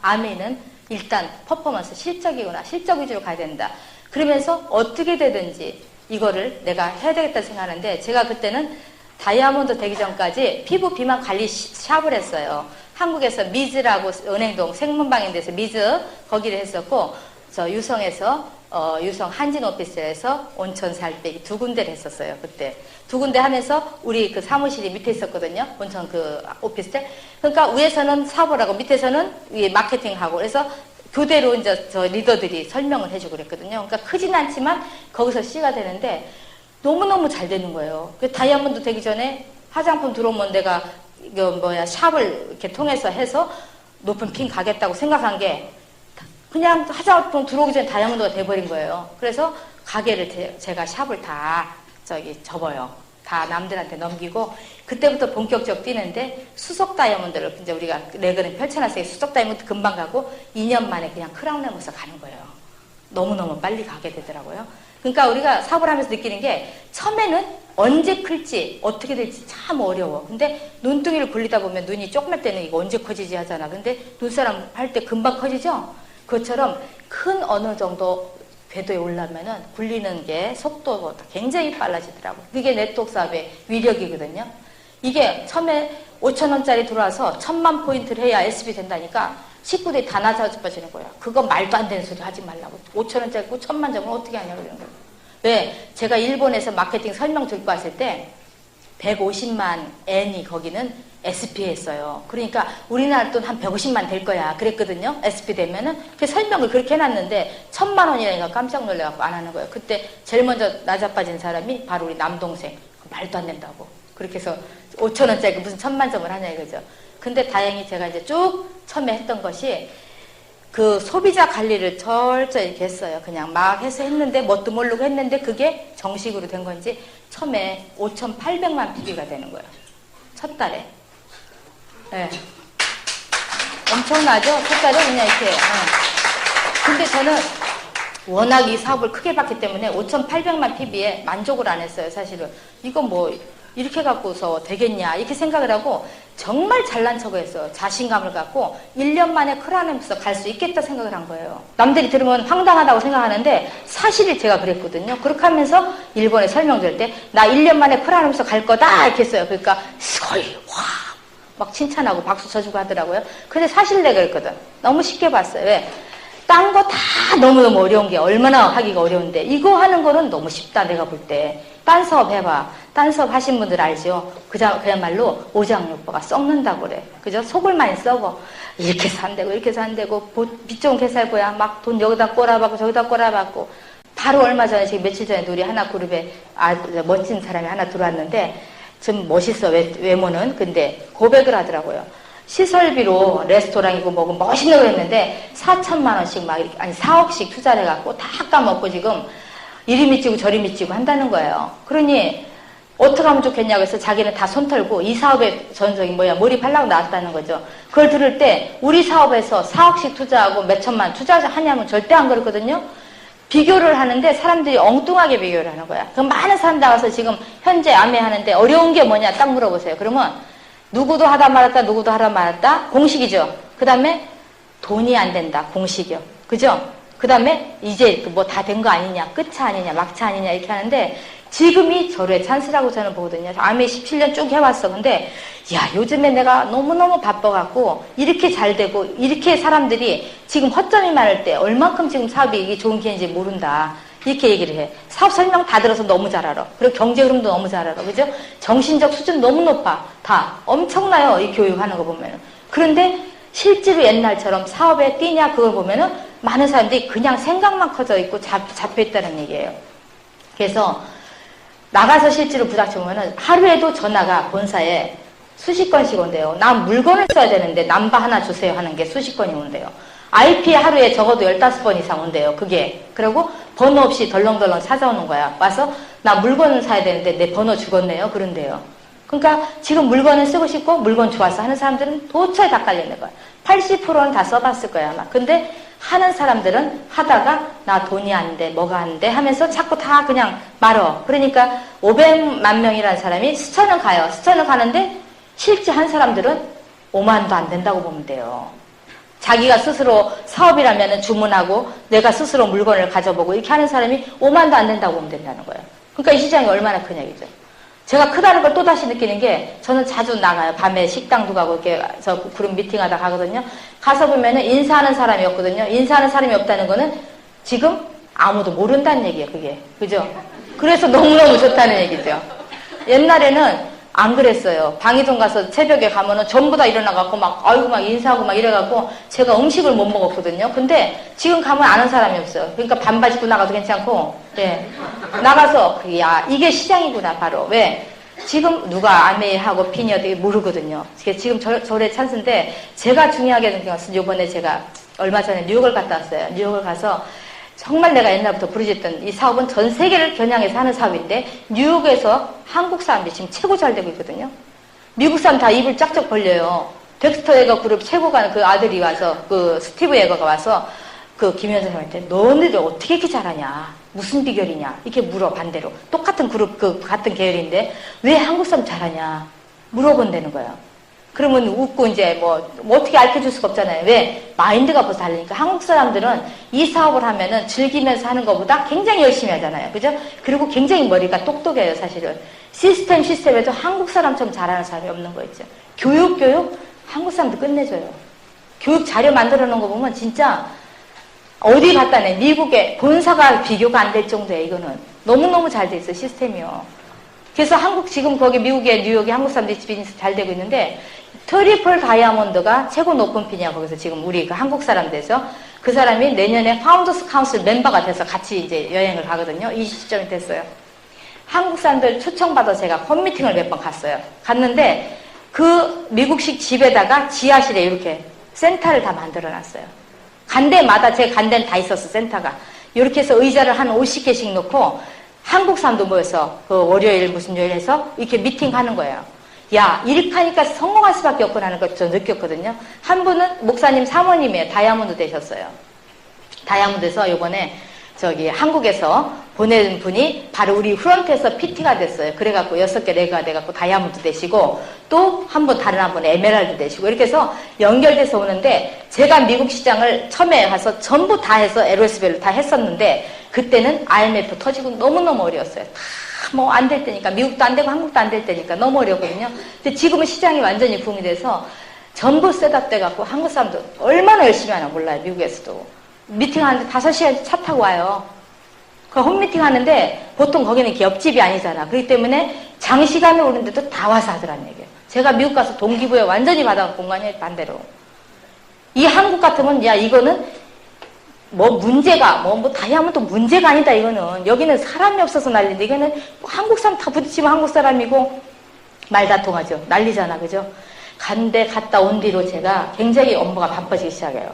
Speaker 1: 아메는 일단 퍼포먼스 실적이구나. 실적 위주로 가야 된다. 그러면서 어떻게 되든지 이거를 내가 해야 되겠다 생각하는데 제가 그때는 다이아몬드 되기 전까지 피부 비만 관리 샵을 했어요. 한국에서 미즈라고 은행동 생문방인 데서 미즈 거기를 했었고 저 유성에서 유성 한진 오피스에서 온천 살빼기 2군데를 했었어요. 그때 2군데 하면서 우리 그 사무실이 밑에 있었거든요. 온천 그 오피스텔. 그러니까 위에서는 사업을 하고 밑에서는 위에 마케팅하고 그래서 교대로 이제 저 리더들이 설명을 해주고 그랬거든요. 그러니까 크진 않지만 거기서 C가 되는데 너무너무 잘 되는 거예요. 그 다이아몬드 되기 전에 화장품 들어오면 내가 샵을 이렇게 통해서 해서 높은 핀 가겠다고 생각한 게 그냥 화장품 들어오기 전에 다이아몬드가 돼버린 거예요. 그래서 가게를 제가 샵을 다 접어요. 다 남들한테 넘기고 그때부터 본격적으로 뛰는데 수석 다이아몬드를 이제 우리가 레그는 펼쳐놨어요. 수석 다이아몬드 금방 가고 2년 만에 그냥 크라운 하면서 가는 거예요. 너무너무 빨리 가게 되더라고요. 그러니까 우리가 사업을 하면서 느끼는 게 처음에는 언제 클지 어떻게 될지 참 어려워. 근데 눈둥이를 굴리다 보면 눈이 조그만 때는 이거 언제 커지지 하잖아. 근데 눈사람 할 때 금방 커지죠? 그것처럼 큰 어느 정도 궤도에 올라면은 굴리는 게 속도가 굉장히 빨라지더라고요. 그게 네트워크 사업의 위력이거든요. 이게 처음에 5,000원짜리 들어와서 1,000만 포인트를 해야 SB 된다니까 식구들이 다 낮아져지는 거야. 그거 말도 안 되는 소리 하지 말라고. 5,000원짜리 1,000만 점을 어떻게 하냐고 그러는 거예요. 왜? 제가 일본에서 마케팅 설명 듣고 왔을 때 150만 엔이 거기는 SP 했어요. 그러니까 우리나라 돈 한 150만 될 거야. 그랬거든요. SP 되면은. 그 설명을 그렇게 해놨는데 1,000만 원이라니까 깜짝 놀래갖고 안 하는 거예요. 그때 제일 먼저 낮아빠진 사람이 바로 우리 남동생. 말도 안 된다고. 그렇게 해서 5,000원짜리 무슨 1,000만 점을 하냐 이거죠. 근데 다행히 제가 이제 쭉 처음에 했던 것이 그 소비자 관리를 철저히 이렇게 했어요. 그냥 막 해서 했는데 뭣도 모르고 했는데 그게 정식으로 된 건지 처음에 5,800만 PB가 되는 거예요. 첫 달에. 네. 엄청나죠? 첫 달에 그냥 이렇게. 근데 저는 워낙 이 사업을 크게 봤기 때문에 5,800만 PB에 만족을 안 했어요. 사실은. 이거 뭐 이렇게 갖고서 되겠냐 이렇게 생각을 하고 정말 잘난 척을 했어요. 자신감을 갖고 1년 만에 크라운에서 갈 수 있겠다 생각을 한 거예요. 남들이 들으면 황당하다고 생각하는데 사실이 제가 그랬거든요. 그렇게 하면서 일본에 설명 들을 때 나 1년 만에 크라운에서 갈 거다 이렇게 했어요. 그러니까 스코이 막 칭찬하고 박수 쳐주고 하더라고요. 근데 사실 내가 그랬거든. 너무 쉽게 봤어요. 왜? 딴 거 다 너무너무 어려운 게 얼마나 하기가 어려운데 이거 하는 거는 너무 쉽다 내가 볼 때. 딴 사업 해봐. 딴 사업 하신 분들 알죠? 그야말로 오장육부가 썩는다고 그래. 그죠? 속을 많이 썩어. 이렇게 해서 안 되고 이렇게 해서 안 되고 빚 좋은 개살구야. 막 돈 여기다 꼬라박고 저기다 꼬라박고. 바로 얼마 전에 지금 며칠 전에 우리 하나 그룹에 멋진 사람이 하나 들어왔는데 좀 멋있어 외모는. 근데 고백을 하더라고요. 시설비로 레스토랑이고 뭐고 멋있는 거 했는데 4천만 원씩 막 이렇게 아니 4억씩 투자를 해갖고 다 까먹고 지금 이리 미치고 저리 미치고 한다는 거예요. 그러니 어떻게 하면 좋겠냐고 해서 자기는 다 손 털고 이 사업에 몰입하려고 나왔다는 거죠. 그걸 들을 때 우리 사업에서 4억씩 투자하고 몇 천만 투자하냐면 절대 안 그렇거든요. 비교를 하는데 사람들이 엉뚱하게 비교를 하는 거야. 그럼 많은 사람 나와서 지금 현재 암해하는데 어려운 게 뭐냐 딱 물어보세요. 그러면 누구도 하다 말았다 누구도 하다 말았다 공식이죠. 그 다음에 돈이 안 된다 공식이요. 그죠? 그 다음에 이제 뭐 다 된 거 아니냐 끝차 아니냐 막차 아니냐 이렇게 하는데 지금이 절호의 찬스라고 저는 보거든요. 암에 17년 쭉 해왔어. 근데 야 요즘에 내가 너무너무 바빠갖고 이렇게 잘 되고 이렇게 사람들이 지금 허점이 많을 때 얼만큼 지금 사업이 이게 좋은 기회인지 모른다. 이렇게 얘기를 해. 사업 설명 다 들어서 너무 잘 알아. 그리고 경제 흐름도 너무 잘 알아. 그죠? 정신적 수준 너무 높아. 다 엄청나요. 이 교육하는 거 보면은. 그런데 실제로 옛날처럼 사업에 뛰냐 그걸 보면은 많은 사람들이 그냥 생각만 커져 있고 잡혀있다는 얘기예요. 그래서 나가서 실제로 부닥쳐보면은 하루에도 전화가 본사에 수십 건씩 온대요. 난 물건을 써야 되는데 남바 하나 주세요 하는 게 수십 건이 온대요. IP에 하루에 적어도 15번 이상 온대요. 그게. 그리고 번호 없이 덜렁덜렁 찾아오는 거야. 와서 나 물건을 사야 되는데 내 번호 죽었네요. 그런데요. 그러니까 지금 물건을 쓰고 싶고 물건 좋아서 하는 사람들은 도처에 다 깔려있는 거야. 80%는 다 써봤을 거야 아마. 근데 하는 사람들은 하다가 나 돈이 안 돼, 뭐가 안 돼 하면서 자꾸 다 그냥 말어. 그러니까 500만 명이라는 사람이 수천은 가요. 수천은 가는데 실제 한 사람들은 5만도 안 된다고 보면 돼요. 자기가 스스로 사업이라면 주문하고 내가 스스로 물건을 가져보고 이렇게 하는 사람이 5만도 안 된다고 보면 된다는 거예요. 그러니까 이 시장이 얼마나 큰 얘기죠. 제가 크다는 걸 또다시 느끼는 게 저는 자주 나가요. 밤에 식당도 가고 이렇게 저 그룹 미팅하다 가거든요. 가서 보면은 인사하는 사람이 없거든요. 인사하는 사람이 없다는 거는 지금 아무도 모른다는 얘기예요. 그게. 그죠? 그래서 너무너무 좋다는 얘기죠. 옛날에는 안 그랬어요. 방이동 가서 새벽에 가면은 전부 다 일어나갖고 막 아이고 막 인사하고 막 이래갖고 제가 음식을 못 먹었거든요. 근데 지금 가면 아는 사람이 없어요. 그러니까 반바지 입고 나가도 괜찮고 네. 나가서 야 이게 시장이구나 바로. 왜? 지금 누가 아메하고 피니어 되게 모르거든요. 지금 절의 찬스인데 제가 중요하게 느낀 것은 이번에 제가 얼마 전에 뉴욕을 갔다 왔어요. 뉴욕을 가서 정말 내가 옛날부터 부르짖던 이 사업은 전 세계를 겨냥해서 하는 사업인데 뉴욕에서 한국 사람들이 지금 최고 잘 되고 있거든요. 미국 사람 다 입을 짝짝 벌려요. 덱스터 에거 그룹 최고가 그 아들이 와서 그 스티브 에거가 와서 그 김현선한테 너네들 어떻게 이렇게 잘하냐 무슨 비결이냐 이렇게 물어. 반대로 똑같은 그룹 같은 계열인데 왜 한국 사람 잘하냐 물어본다는 거예요. 그러면 웃고 이제 뭐 어떻게 알려줄 수가 없잖아요. 왜? 마인드가 벌써 다르니까. 한국 사람들은 이 사업을 하면은 즐기면서 하는 것보다 굉장히 열심히 하잖아요. 그죠? 그리고 굉장히 머리가 똑똑해요, 사실은. 시스템에도 한국 사람처럼 잘하는 사람이 없는 거 있죠. 교육? 한국 사람들 끝내줘요. 교육 자료 만들어 놓은 거 보면 진짜 어디 갔다 내. 미국에 본사가 비교가 안 될 정도예요, 이거는. 너무너무 잘 돼 있어요, 시스템이요. 그래서 지금 거기 미국에 뉴욕에 한국 사람들이 비즈니스 잘 되고 있는데 트리플 다이아몬드가 최고 높은 핀이야. 거기서 지금 우리 그 한국 사람 돼서 그 사람이 내년에 파운더스 카운슬 멤버가 돼서 같이 이제 여행을 가거든요. 이 시점이 됐어요. 한국 사람들 초청받아 제가 팬미팅을 몇 번 갔어요. 갔는데 그 미국식 집에다가 지하실에 이렇게 센터를 다 만들어 놨어요. 간 데마다 제가 간 데는 다 있었어, 센터가. 이렇게 해서 의자를 한 50개씩 놓고 한국 사람도 모여서 그 월요일 무슨 요일 해서 이렇게 미팅하는 거예요. 야, 이렇게 하니까 성공할 수밖에 없구나 하는 걸 저 느꼈거든요. 한 분은 목사님 사모님이에요. 다이아몬드 되셨어요. 다이아몬드에서 요번에 저기 한국에서 보낸 분이 바로 우리 프런트에서 PT가 됐어요. 그래갖고 6개 레그가 돼갖고 다이아몬드 되시고 또 한 분 다른 한 분 에메랄드 되시고 이렇게 해서 연결돼서 오는데 제가 미국 시장을 처음에 가서 전부 다 해서 LOS별로 다 했었는데 그때는 IMF 터지고 너무너무 어려웠어요. 다 뭐 안 될 때니까 미국도 안 되고 한국도 안 될 때니까 너무 어려웠거든요. 근데 지금은 시장이 완전히 붕이 돼서 전부 셋업 돼갖고 한국 사람들 얼마나 열심히 하나 몰라요. 미국에서도. 미팅하는데 5시간 차 타고 와요. 그 홈미팅 하는데 보통 거기는 옆집이 아니잖아. 그렇기 때문에 장시간에 오는데도 다 와서 하더란 얘기예요. 제가 미국 가서 동기부여 완전히 받아간 공간이 반대로. 이 한국 같으면 야 이거는 뭐 문제가 뭐 다이아몬드 문제가 아니다 이거는. 여기는 사람이 없어서 난리인데 이거는 한국 사람 다 부딪히면 한국 사람이고 말 다 통하죠. 난리잖아. 그죠? 갔다 온 뒤로 제가 굉장히 업무가 바빠지기 시작해요.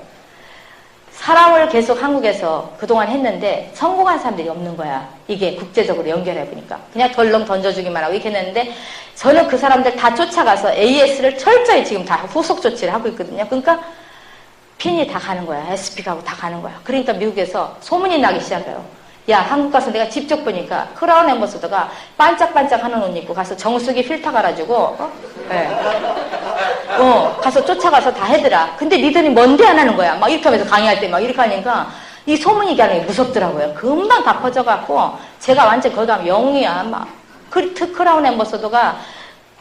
Speaker 1: 사람을 계속 한국에서 그동안 했는데 성공한 사람들이 없는 거야. 이게 국제적으로 연결해보니까. 그냥 덜렁 던져주기만 하고 이렇게 했는데 저는 그 사람들 다 쫓아가서 AS를 철저히 지금 다 후속 조치를 하고 있거든요. 그러니까 핀이 다 가는 거야. SP 가고 다 가는 거야. 그러니까 미국에서 소문이 나기 시작해요. 야, 한국 가서 내가 직접 보니까 크라운 앰버서더가 반짝반짝 하는 옷 입고 가서 정수기 필터 갈아주고 가서 쫓아가서 다 해더라. 근데 니들이 뭔데 안 하는 거야. 막 이렇게 하면서 강의할 때 막 이렇게 하니까 이 소문이 가는 게 무섭더라고요. 금방 다 퍼져갖고 제가 완전 거기 가면 영웅이야. 막 크라운 앰버서더가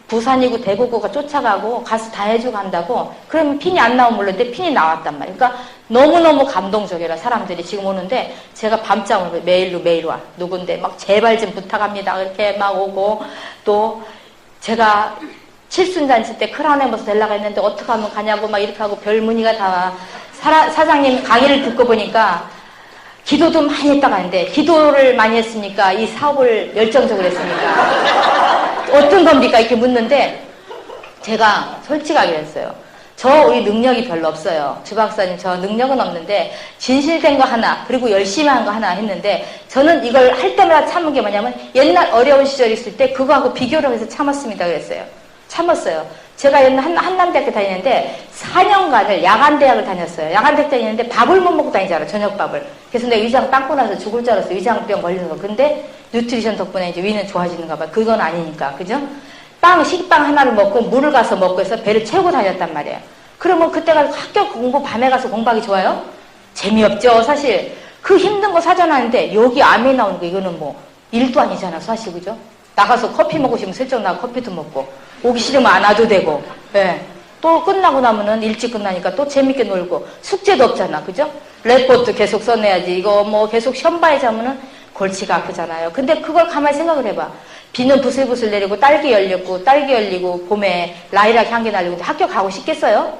Speaker 1: 부산이고 대구고가 쫓아가고 가서 다 해주고 간다고. 그러면 핀이 안 나오면 모르는데 핀이 나왔단 말이에요. 그러니까 너무너무 감동적이라 사람들이 지금 오는데 제가 밤잠을 매일 와. 누군데 막 제발 좀 부탁합니다. 이렇게 막 오고 또 제가 칠순잔치 때 크라운 앰버서 되려고 했는데 어떻게 하면 가냐고 막 이렇게 하고 별 문의가 다 와. 사장님 강의를 듣고 보니까 기도도 많이 했다고 하는데 기도를 많이 했으니까 이 사업을 열정적으로 했으니까 어떤 겁니까? 이렇게 묻는데 제가 솔직하게 했어요. 저 우리 능력이 별로 없어요. 주 박사님 저 능력은 없는데 진실된 거 하나 그리고 열심히 한 거 하나 했는데 저는 이걸 할 때마다 참은 게 뭐냐면 옛날 어려운 시절 있을 때 그거하고 비교를 해서 참았습니다 그랬어요. 참았어요. 제가 옛날 한남대학교 다니는데 4년간을 야간대학을 다녔어요. 야간대학 다니는데 밥을 못 먹고 다니잖아. 저녁밥을. 그래서 내가 위장 빵꾸 나서 죽을 줄 알았어요. 위장병 걸려서. 근데 뉴트리션 덕분에 이제 위는 좋아지는가 봐. 그건 아니니까. 그죠? 식빵 하나를 먹고 물을 가서 먹고 해서 배를 채우고 다녔단 말이에요. 그러면 그때가 학교 공부 밤에 가서 공부하기 좋아요? 재미없죠. 사실 그 힘든 거 사전하는데 여기 암에 나오는 거 이거는 뭐 일도 아니잖아. 사실 그죠? 나가서 커피 먹고 싶으면 슬쩍 나가 커피도 먹고 오기 싫으면 안 와도 되고 예. 또 끝나고 나면은 일찍 끝나니까 또 재밌게 놀고 숙제도 없잖아. 그죠? 레포트 계속 써내야지. 이거 뭐 계속 시험 봐야지 하면은 골치가 아프잖아요. 근데 그걸 가만히 생각을 해봐. 비는 부슬부슬 내리고 딸기 열리고 봄에 라이락 향기 날리고 학교 가고 싶겠어요?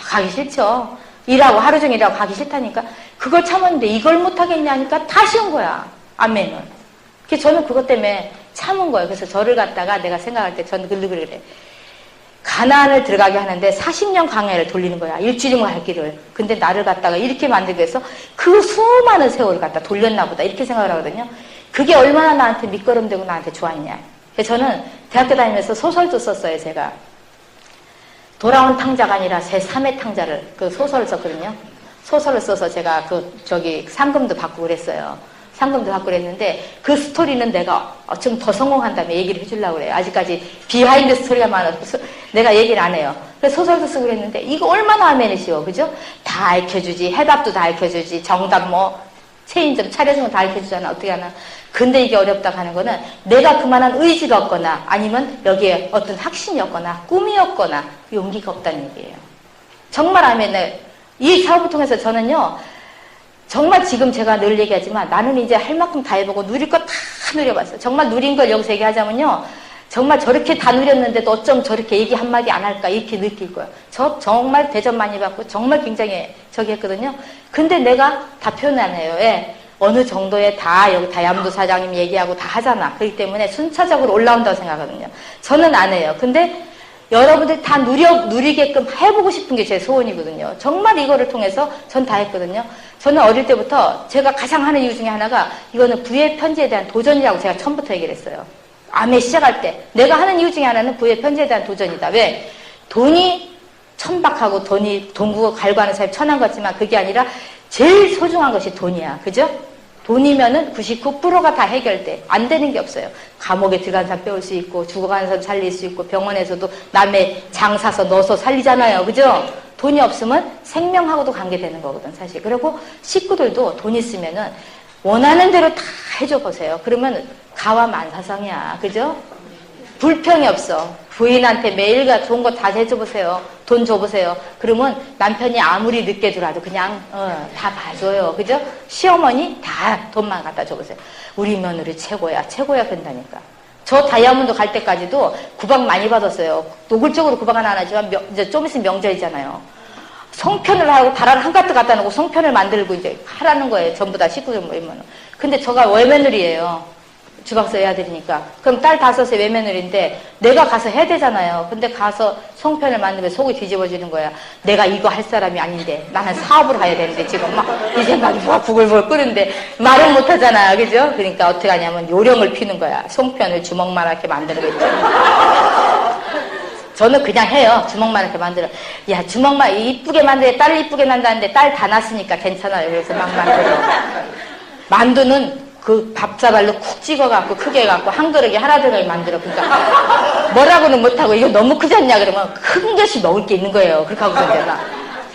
Speaker 1: 가기 싫죠. 일하고 하루 종일 일하고 가기 싫다니까. 그걸 참았는데 이걸 못하겠냐니까 다 쉬운 거야. 아멘은. 그래서 저는 그것 때문에 참은 거예요. 그래서 저를 갖다가 내가 생각할 때 저는 그래. 가나안을 들어가게 하는데 40년 강야를 돌리는 거야. 일주일이면 갈 길을. 근데 나를 갖다가 이렇게 만들기 위해서 그 수많은 세월을 갖다 돌렸나 보다. 이렇게 생각을 하거든요. 그게 얼마나 나한테 밑거름되고 나한테 좋았냐. 그래서 저는 대학교 다니면서 소설도 썼어요. 제가. 돌아온 탕자가 아니라 제3의 탕자를 그 소설을 썼거든요. 소설을 써서 제가 상금도 받고 그랬어요. 상금도 받고 그랬는데 그 스토리는 내가 좀 더 성공한 다음에 얘기를 해주려고 그래요. 아직까지 비하인드 스토리가 많아서 내가 얘기를 안 해요. 그래서 소설도 쓰고 그랬는데 이거 얼마나 하면 쉬워. 그죠? 다 알려주지. 해답도 다 알려주지. 정답 체인점 차려주면 다 알려주잖아. 어떻게 하나. 근데 이게 어렵다고 하는 거는 내가 그만한 의지가 없거나 아니면 여기에 어떤 확신이었거나 꿈이었거나 용기가 없다는 얘기예요. 정말 하면 이 사업을 통해서 저는요. 정말 지금 제가 늘 얘기하지만 나는 이제 할 만큼 다 해보고 누릴 거 다 누려봤어요. 정말 누린 걸 여기서 얘기하자면요. 정말 저렇게 다 누렸는데도 어쩜 저렇게 얘기 한마디 안 할까 이렇게 느낄 거예요. 저 정말 대접 많이 받고 정말 굉장히 했거든요. 근데 내가 다 표현 안 해요. 예. 어느 정도에 다 여기 다얌도 사장님 얘기하고 다 하잖아. 그렇기 때문에 순차적으로 올라온다고 생각하거든요. 저는 안 해요. 근데 여러분들 다 누리게끔 해보고 싶은 게 제 소원이거든요. 정말 이거를 통해서 전 다 했거든요. 저는 어릴 때부터 제가 가장 하는 이유 중에 하나가 이거는 부의 편지에 대한 도전이라고 제가 처음부터 얘기를 했어요. 암에 시작할 때 내가 하는 이유 중에 하나는 부의 편지에 대한 도전이다. 왜? 돈이 천박하고 돈구 갈구하는 사람이 천한 거지만 그게 아니라 제일 소중한 것이 돈이야. 그죠? 돈이면은 99%가 다 해결돼. 안 되는 게 없어요. 감옥에 들어간 사람 빼올 수 있고, 죽어가는 사람 살릴 수 있고, 병원에서도 남의 장 사서 넣어서 살리잖아요. 그죠? 돈이 없으면 생명하고도 관계되는 거거든, 사실. 그리고 식구들도 돈 있으면은 원하는 대로 다 해줘 보세요. 그러면 가와만사성이야. 그죠? 불평이 없어. 부인한테 매일같이 좋은 거 다 해줘보세요. 돈 줘보세요. 그러면 남편이 아무리 늦게 들어와도 그냥 다 봐줘요. 그죠? 시어머니 다 돈만 갖다 줘보세요. 우리 며느리 최고야. 최고야 된다니까. 저 다이아몬드 갈 때까지도 구박 많이 받았어요. 노골적으로 구박은 안 하지만 이제 좀 있으면 명절이잖아요. 송편을 하고 다라를 한가득 갖다 놓고 송편을 만들고 이제 하라는 거예요. 전부 다 식구들 모이면. 근데 저가 외며느리예요. 주방서 외아들이니까. 그럼 딸 5의 외며느리인데 내가 가서 해야 되잖아요. 근데 가서 송편을 만들면 속이 뒤집어지는 거야. 내가 이거 할 사람이 아닌데 나는 사업을 해야 되는데 지금 막 이 생각이 막 부글부글 끓는데 말은 못하잖아요. 그죠? 그러니까 어떻게 하냐면 요령을 피는 거야. 송편을 주먹만하게 만들어겠죠. 저는 그냥 해요. 주먹만하게 만들어. 야, 주먹만 이쁘게 만들어. 딸 이쁘게 난다는데 딸 다 났으니까 괜찮아요. 그래서 막 만들어. 만두는 그 밥사발로 쿡 찍어갖고 크게 해갖고 한 그릇에 하나둘을 만들어. 그러니까 뭐라고는 못하고 이거 너무 크지 않냐 그러면 큰 것이 먹을 게 있는 거예요. 그렇게 하고서 내가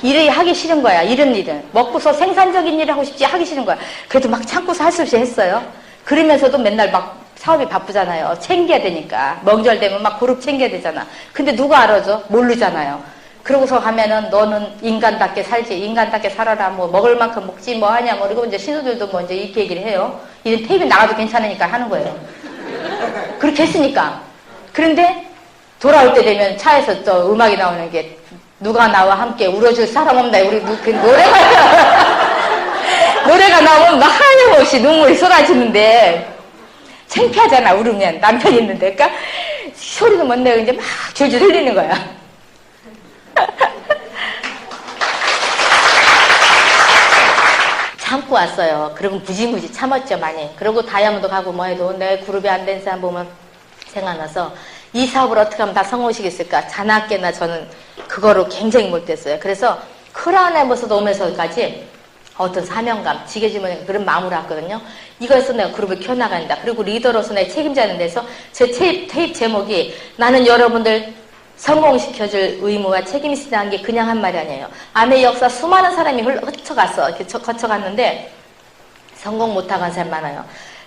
Speaker 1: 일을 하기 싫은 거야. 이런 일은 먹고서 생산적인 일을 하고 싶지 하기 싫은 거야. 그래도 막 참고서 할 수 없이 했어요. 그러면서도 맨날 막 사업이 바쁘잖아요. 챙겨야 되니까 명절 되면 막 그룹 챙겨야 되잖아. 근데 누가 알아줘? 모르잖아요. 그러고서 가면은 너는 인간답게 살지, 인간답게 살아라, 뭐 먹을 만큼 먹지, 뭐 하냐, 뭐 그리고 이제 신우들도 뭐 이제 이렇게 얘기를 해요. 이런 테이프 나가도 괜찮으니까 하는 거예요. 그렇게 했으니까. 그런데 돌아올 때 되면 차에서 또 음악이 나오는 게 누가 나와 함께 울어줄 사람 없나, 우리 그 노래가 나오면 막 하염없이 눈물이 쏟아지는데 창피하잖아, 울으면 남편이 있는데. 그러니까 소리도 못 내고 이제 막 줄줄 흘리는 거야. 참고 왔어요. 그리고 무지무지 참았죠, 많이. 그리고 다이아몬드 가고 뭐 해도 내 그룹에 안 된 사람 보면 생각나서 이 사업을 어떻게 하면 다 성공시켰을까? 자나깨나 저는 그거로 굉장히 못됐어요. 그래서 크라운에버서도 오면서까지 어떤 사명감, 지게지면 그런 마음으로 왔거든요. 이거에서 내가 그룹을 키워나간다. 그리고 리더로서 내 책임자는 데서 제 테이프 제목이 나는 여러분들 성공시켜줄 의무와 책임이 있다는 게 그냥 한 말이 아니에요. 암의 역사 수많은 사람이 거쳐갔어. 이렇게 거쳐갔는데 성공 못하고 한 사람 많아요.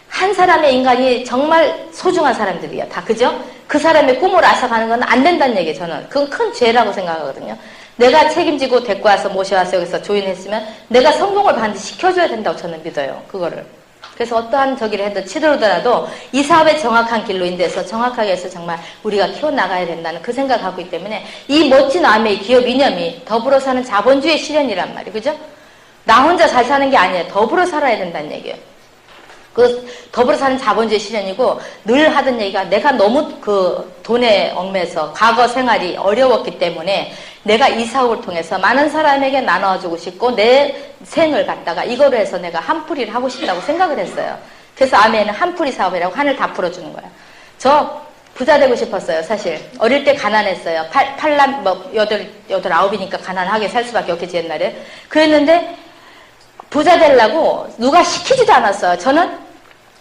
Speaker 1: 한 사람의 인간이 정말 소중한 사람들이에요. 다 그죠? 그 사람의 꿈을 앗아가는 건 안 된다는 얘기예요. 저는 그건 큰 죄라고 생각하거든요. 내가 책임지고 데리고 와서 모셔와서 여기서 조인했으면 내가 성공을 반드시 시켜줘야 된다고 저는 믿어요. 그거를. 그래서 어떠한 저기를 해도 치더라도 이 사업의 정확한 길로 인돼서 정확하게 해서 정말 우리가 키워나가야 된다는 그 생각을 갖고 있기 때문에 이 멋진 암의 기업 이념이 더불어 사는 자본주의 실현이란 말이에요. 그죠? 나 혼자 잘 사는 게 아니에요. 더불어 살아야 된다는 얘기예요. 그 더불어 사는 자본주의 실현이고 늘 하던 얘기가 내가 너무 그 돈에 얽매서 과거 생활이 어려웠기 때문에 내가 이 사업을 통해서 많은 사람에게 나눠주고 싶고 내 생을 갖다가 이거로 해서 내가 한풀이를 하고 싶다고 생각을 했어요. 그래서 아메는 한풀이 사업이라고 한을 다 풀어주는 거야. 저 부자 되고 싶었어요, 사실. 어릴 때 가난했어요. 여덟, 아홉이니까 가난하게 살 수밖에 없겠지, 옛날에. 그랬는데 부자 되려고 누가 시키지도 않았어요. 저는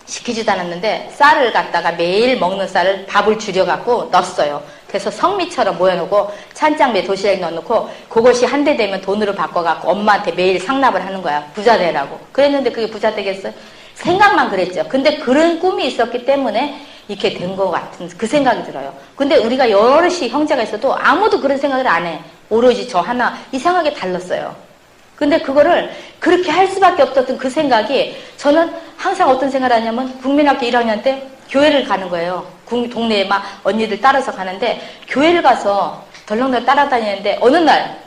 Speaker 1: 시키지도 않았는데 쌀을 갖다가 매일 먹는 쌀을 밥을 줄여갖고 넣었어요. 그래서 성미처럼 모여놓고 찬장에 도시락에 넣어놓고 그것이 한대 되면 돈으로 바꿔갖고 엄마한테 매일 상납을 하는 거야. 부자 되라고. 그랬는데 그게 부자 되겠어요? 생각만 그랬죠. 근데 그런 꿈이 있었기 때문에 이렇게 된 것 같은 그 생각이 들어요. 근데 우리가 여럿이 형제가 있어도 아무도 그런 생각을 안 해. 오로지 저 하나 이상하게 달랐어요. 근데 그거를 그렇게 할 수밖에 없었던 그 생각이 저는 항상 어떤 생각을 하냐면 국민학교 1학년 때 교회를 가는 거예요. 동네에 막 언니들 따라서 가는데 교회를 가서 덜렁덜렁 따라다니는데 어느 날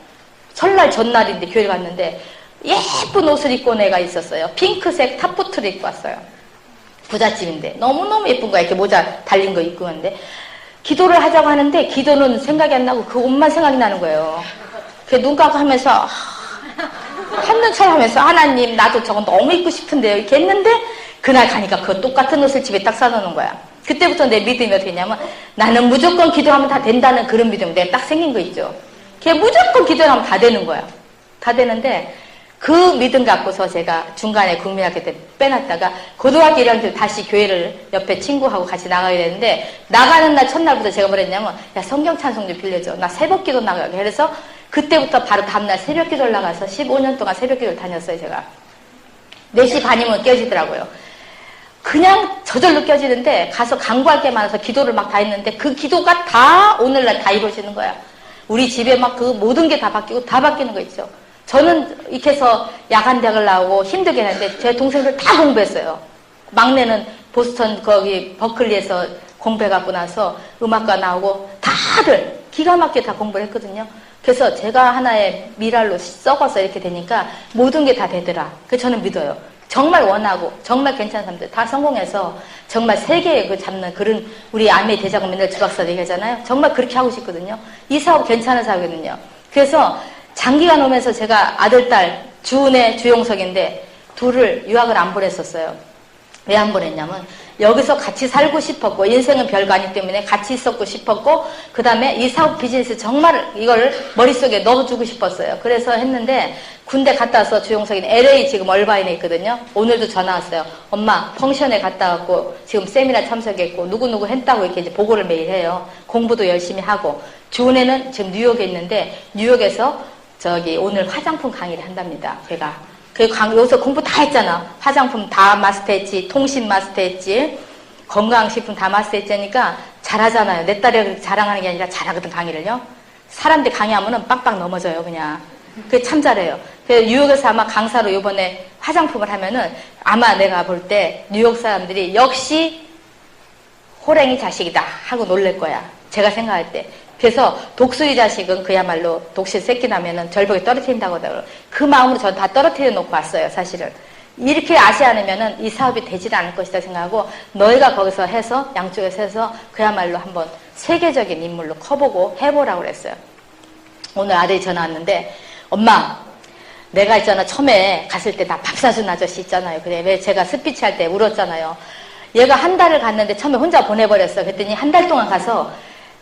Speaker 1: 설날 전날인데 교회를 갔는데 예쁜 옷을 입고 온 애가 있었어요. 핑크색 탑보트를 입고 왔어요. 부잣집인데 너무너무 예쁜 거야. 이렇게 모자 달린 거 입고 왔는데 기도를 하자고 하는데 기도는 생각이 안 나고 그 옷만 생각이 나는 거예요. 눈 감고 하면서 한눈처럼 하면서 하나님 나도 저거 너무 입고 싶은데요 이렇게 했는데 그날 가니까 그 똑같은 옷을 집에 딱 사놓는 거야. 그때부터 내 믿음이 어떻게 했냐면 나는 무조건 기도하면 다 된다는 그런 믿음이 내가 딱 생긴 거 있죠. 걔 무조건 기도하면 다 되는 거야. 다 되는데 그 믿음 갖고서 제가 중간에 국민학교 때 빼놨다가 고등학교 1학년 때 다시 교회를 옆에 친구하고 같이 나가게 되는데 나가는 날 첫날부터 제가 뭐랬냐면 야 성경 찬송 좀 빌려줘. 나 새벽 기도 나가게. 그래서 그때부터 바로 다음날 새벽 기도를 나가서 15년 동안 새벽 기도를 다녔어요. 제가 4시 반이면 깨지더라고요. 그냥 저절로 깨지는데 가서 간구할 게 많아서 기도를 막 다 했는데 그 기도가 다 오늘날 다 이루어지는 거야. 우리 집에 막 그 모든 게 다 바뀌고 다 바뀌는 거 있죠. 저는 이렇게 해서 야간대학을 나오고 힘들게 했는데 제 동생들 다 공부했어요. 막내는 보스턴 거기 버클리에서 공부해갖고 나서 음악과 나오고 다들 기가 막히게 다 공부를 했거든요. 그래서 제가 하나의 미랄로 썩어서 이렇게 되니까 모든 게 다 되더라. 그래서 저는 믿어요. 정말 원하고 정말 괜찮은 사람들 다 성공해서 정말 세계에 그 잡는 그런 우리 아메 대작은 맨날 주박사 얘기하잖아요. 정말 그렇게 하고 싶거든요. 이 사업 괜찮은 사업이거든요. 그래서 장기간 오면서 제가 아들, 딸 주은혜, 주용석인데 둘을 유학을 안 보냈었어요. 왜 안 보냈냐면 여기서 같이 살고 싶었고 인생은 별거 아니기 때문에 같이 있었고 싶었고 그 다음에 이 사업 비즈니스 정말 이걸 머릿속에 넣어주고 싶었어요. 그래서 했는데 군대 갔다 와서 주용석이는 LA 지금 얼바인에 있거든요. 오늘도 전화 왔어요. 엄마 펑션에 갔다 왔고 지금 세미나 참석했고 누구누구 했다고 이렇게 이제 보고를 매일 해요. 공부도 열심히 하고 주은혜는 지금 뉴욕에 있는데 뉴욕에서 저기 오늘 화장품 강의를 한답니다. 제가 여기서 공부 다 했잖아. 화장품 다 마스터했지, 통신 마스터했지, 건강식품 다 마스터했으니까 잘하잖아요. 내 딸이 자랑하는 게 아니라 잘하거든, 강의를요. 사람들 강의하면은 빵빵 넘어져요, 그냥. 그게 참 잘해요. 그래서 뉴욕에서 아마 강사로 이번에 화장품을 하면은 아마 내가 볼 때 뉴욕 사람들이 역시 호랭이 자식이다 하고 놀랄 거야. 제가 생각할 때. 그래서 독수리 자식은 그야말로 독실 새끼 나면은 절벽에 떨어뜨린다고 하더라고요. 그 마음으로 전 다 떨어뜨려 놓고 왔어요, 사실은. 이렇게 아시 않으면은 이 사업이 되지도 않을 것이다 생각하고 너희가 거기서 해서 양쪽에서 해서 그야말로 한번 세계적인 인물로 커보고 해보라고 그랬어요. 오늘 아들이 전화 왔는데 엄마 내가 있잖아 처음에 갔을 때 나 밥 사준 아저씨 있잖아요. 그래 왜 제가 스피치 할 때 울었잖아요. 얘가 한 달을 갔는데 처음에 혼자 보내버렸어. 그랬더니 한 달 동안 가서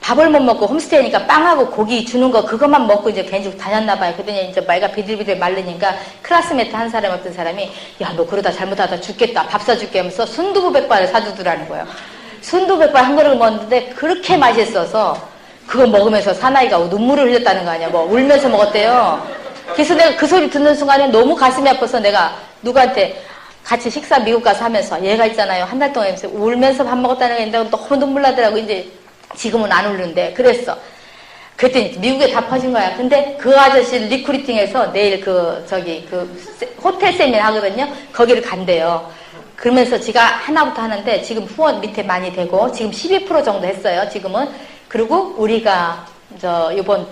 Speaker 1: 밥을 못 먹고 홈스테이니까 빵하고 고기 주는 거 그것만 먹고 이제 괜히 다녔나 봐요. 그랬더니 이제 말가 비들비들 마르니까 클래스메이트 한 사람 어떤 사람이 야 너 그러다 잘못하다 죽겠다 밥 사줄게 하면서 순두부백반을 사주더라는 거예요. 순두부백반 한 그릇 먹었는데 그렇게 맛있어서 그거 먹으면서 사나이가 눈물을 흘렸다는 거 아니야. 뭐 울면서 먹었대요. 그래서 내가 그 소리 듣는 순간에 너무 가슴이 아파서 내가 누구한테 같이 식사 미국 가서 하면서 얘가 있잖아요. 한 달 동안 울면서 밥 먹었다는 게 있는데 너무 눈물 나더라고. 이제 지금은 안 울는데 그랬어. 그랬더니 미국에 다 퍼진 거야. 근데 그 아저씨 리크루팅해서 내일 그 호텔 세미나 하거든요. 거기를 간대요. 그러면서 지가 하나부터 하는데 지금 후원 밑에 많이 되고 지금 12% 정도 했어요. 지금은. 그리고 우리가 이번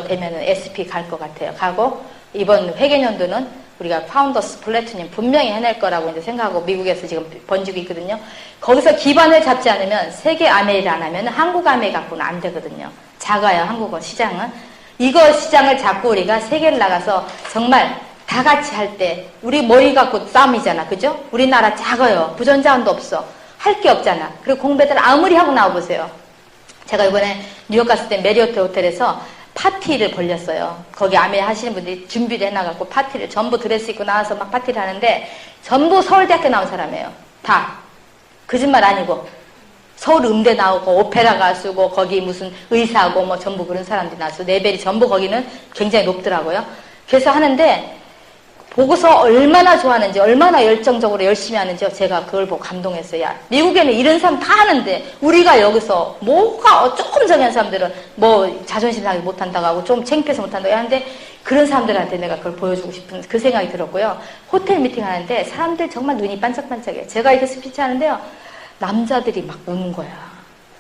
Speaker 1: 되면은 SP 갈 것 같아요. 가고 이번 회계년도는 우리가 파운더스 플래티넘 분명히 해낼 거라고 이제 생각하고 미국에서 지금 번지고 있거든요. 거기서 기반을 잡지 않으면 세계 아메이를 안 하면 한국 아메이 갖고는 안 되거든요. 작아요, 한국어 시장은. 이거 시장을 잡고 우리가 세계를 나가서 정말 다 같이 할 때 우리 머리 갖고 싸움이잖아. 그죠? 우리나라 작아요. 부전자원도 없어. 할 게 없잖아. 그리고 공부들 아무리 하고 나와보세요. 제가 이번에 뉴욕 갔을 때 메리어트 호텔에서 파티를 벌렸어요. 거기 아메 하시는 분들이 준비를 해놔갖고 파티를 전부 드레스 입고 나와서 막 파티를 하는데 전부 서울대학교 나온 사람이에요. 다. 거짓말 아니고. 서울 음대 나오고 오페라 가수고 거기 무슨 의사고 뭐 전부 그런 사람들이 나와서 레벨이 전부 거기는 굉장히 높더라고요. 그래서 하는데 보고서 얼마나 좋아하는지 얼마나 열정적으로 열심히 하는지 제가 그걸 보고 감동했어요. 야, 미국에는 이런 사람 다 하는데 우리가 여기서 뭐가 조금 정한 사람들은 뭐 자존심 상해 못한다고 하고 좀 창피해서 못한다고 하는데 그런 사람들한테 내가 그걸 보여주고 싶은 그 생각이 들었고요. 호텔 미팅 하는데 사람들 정말 눈이 반짝반짝해요. 제가 이렇게 스피치 하는데요. 남자들이 막 우는 거야.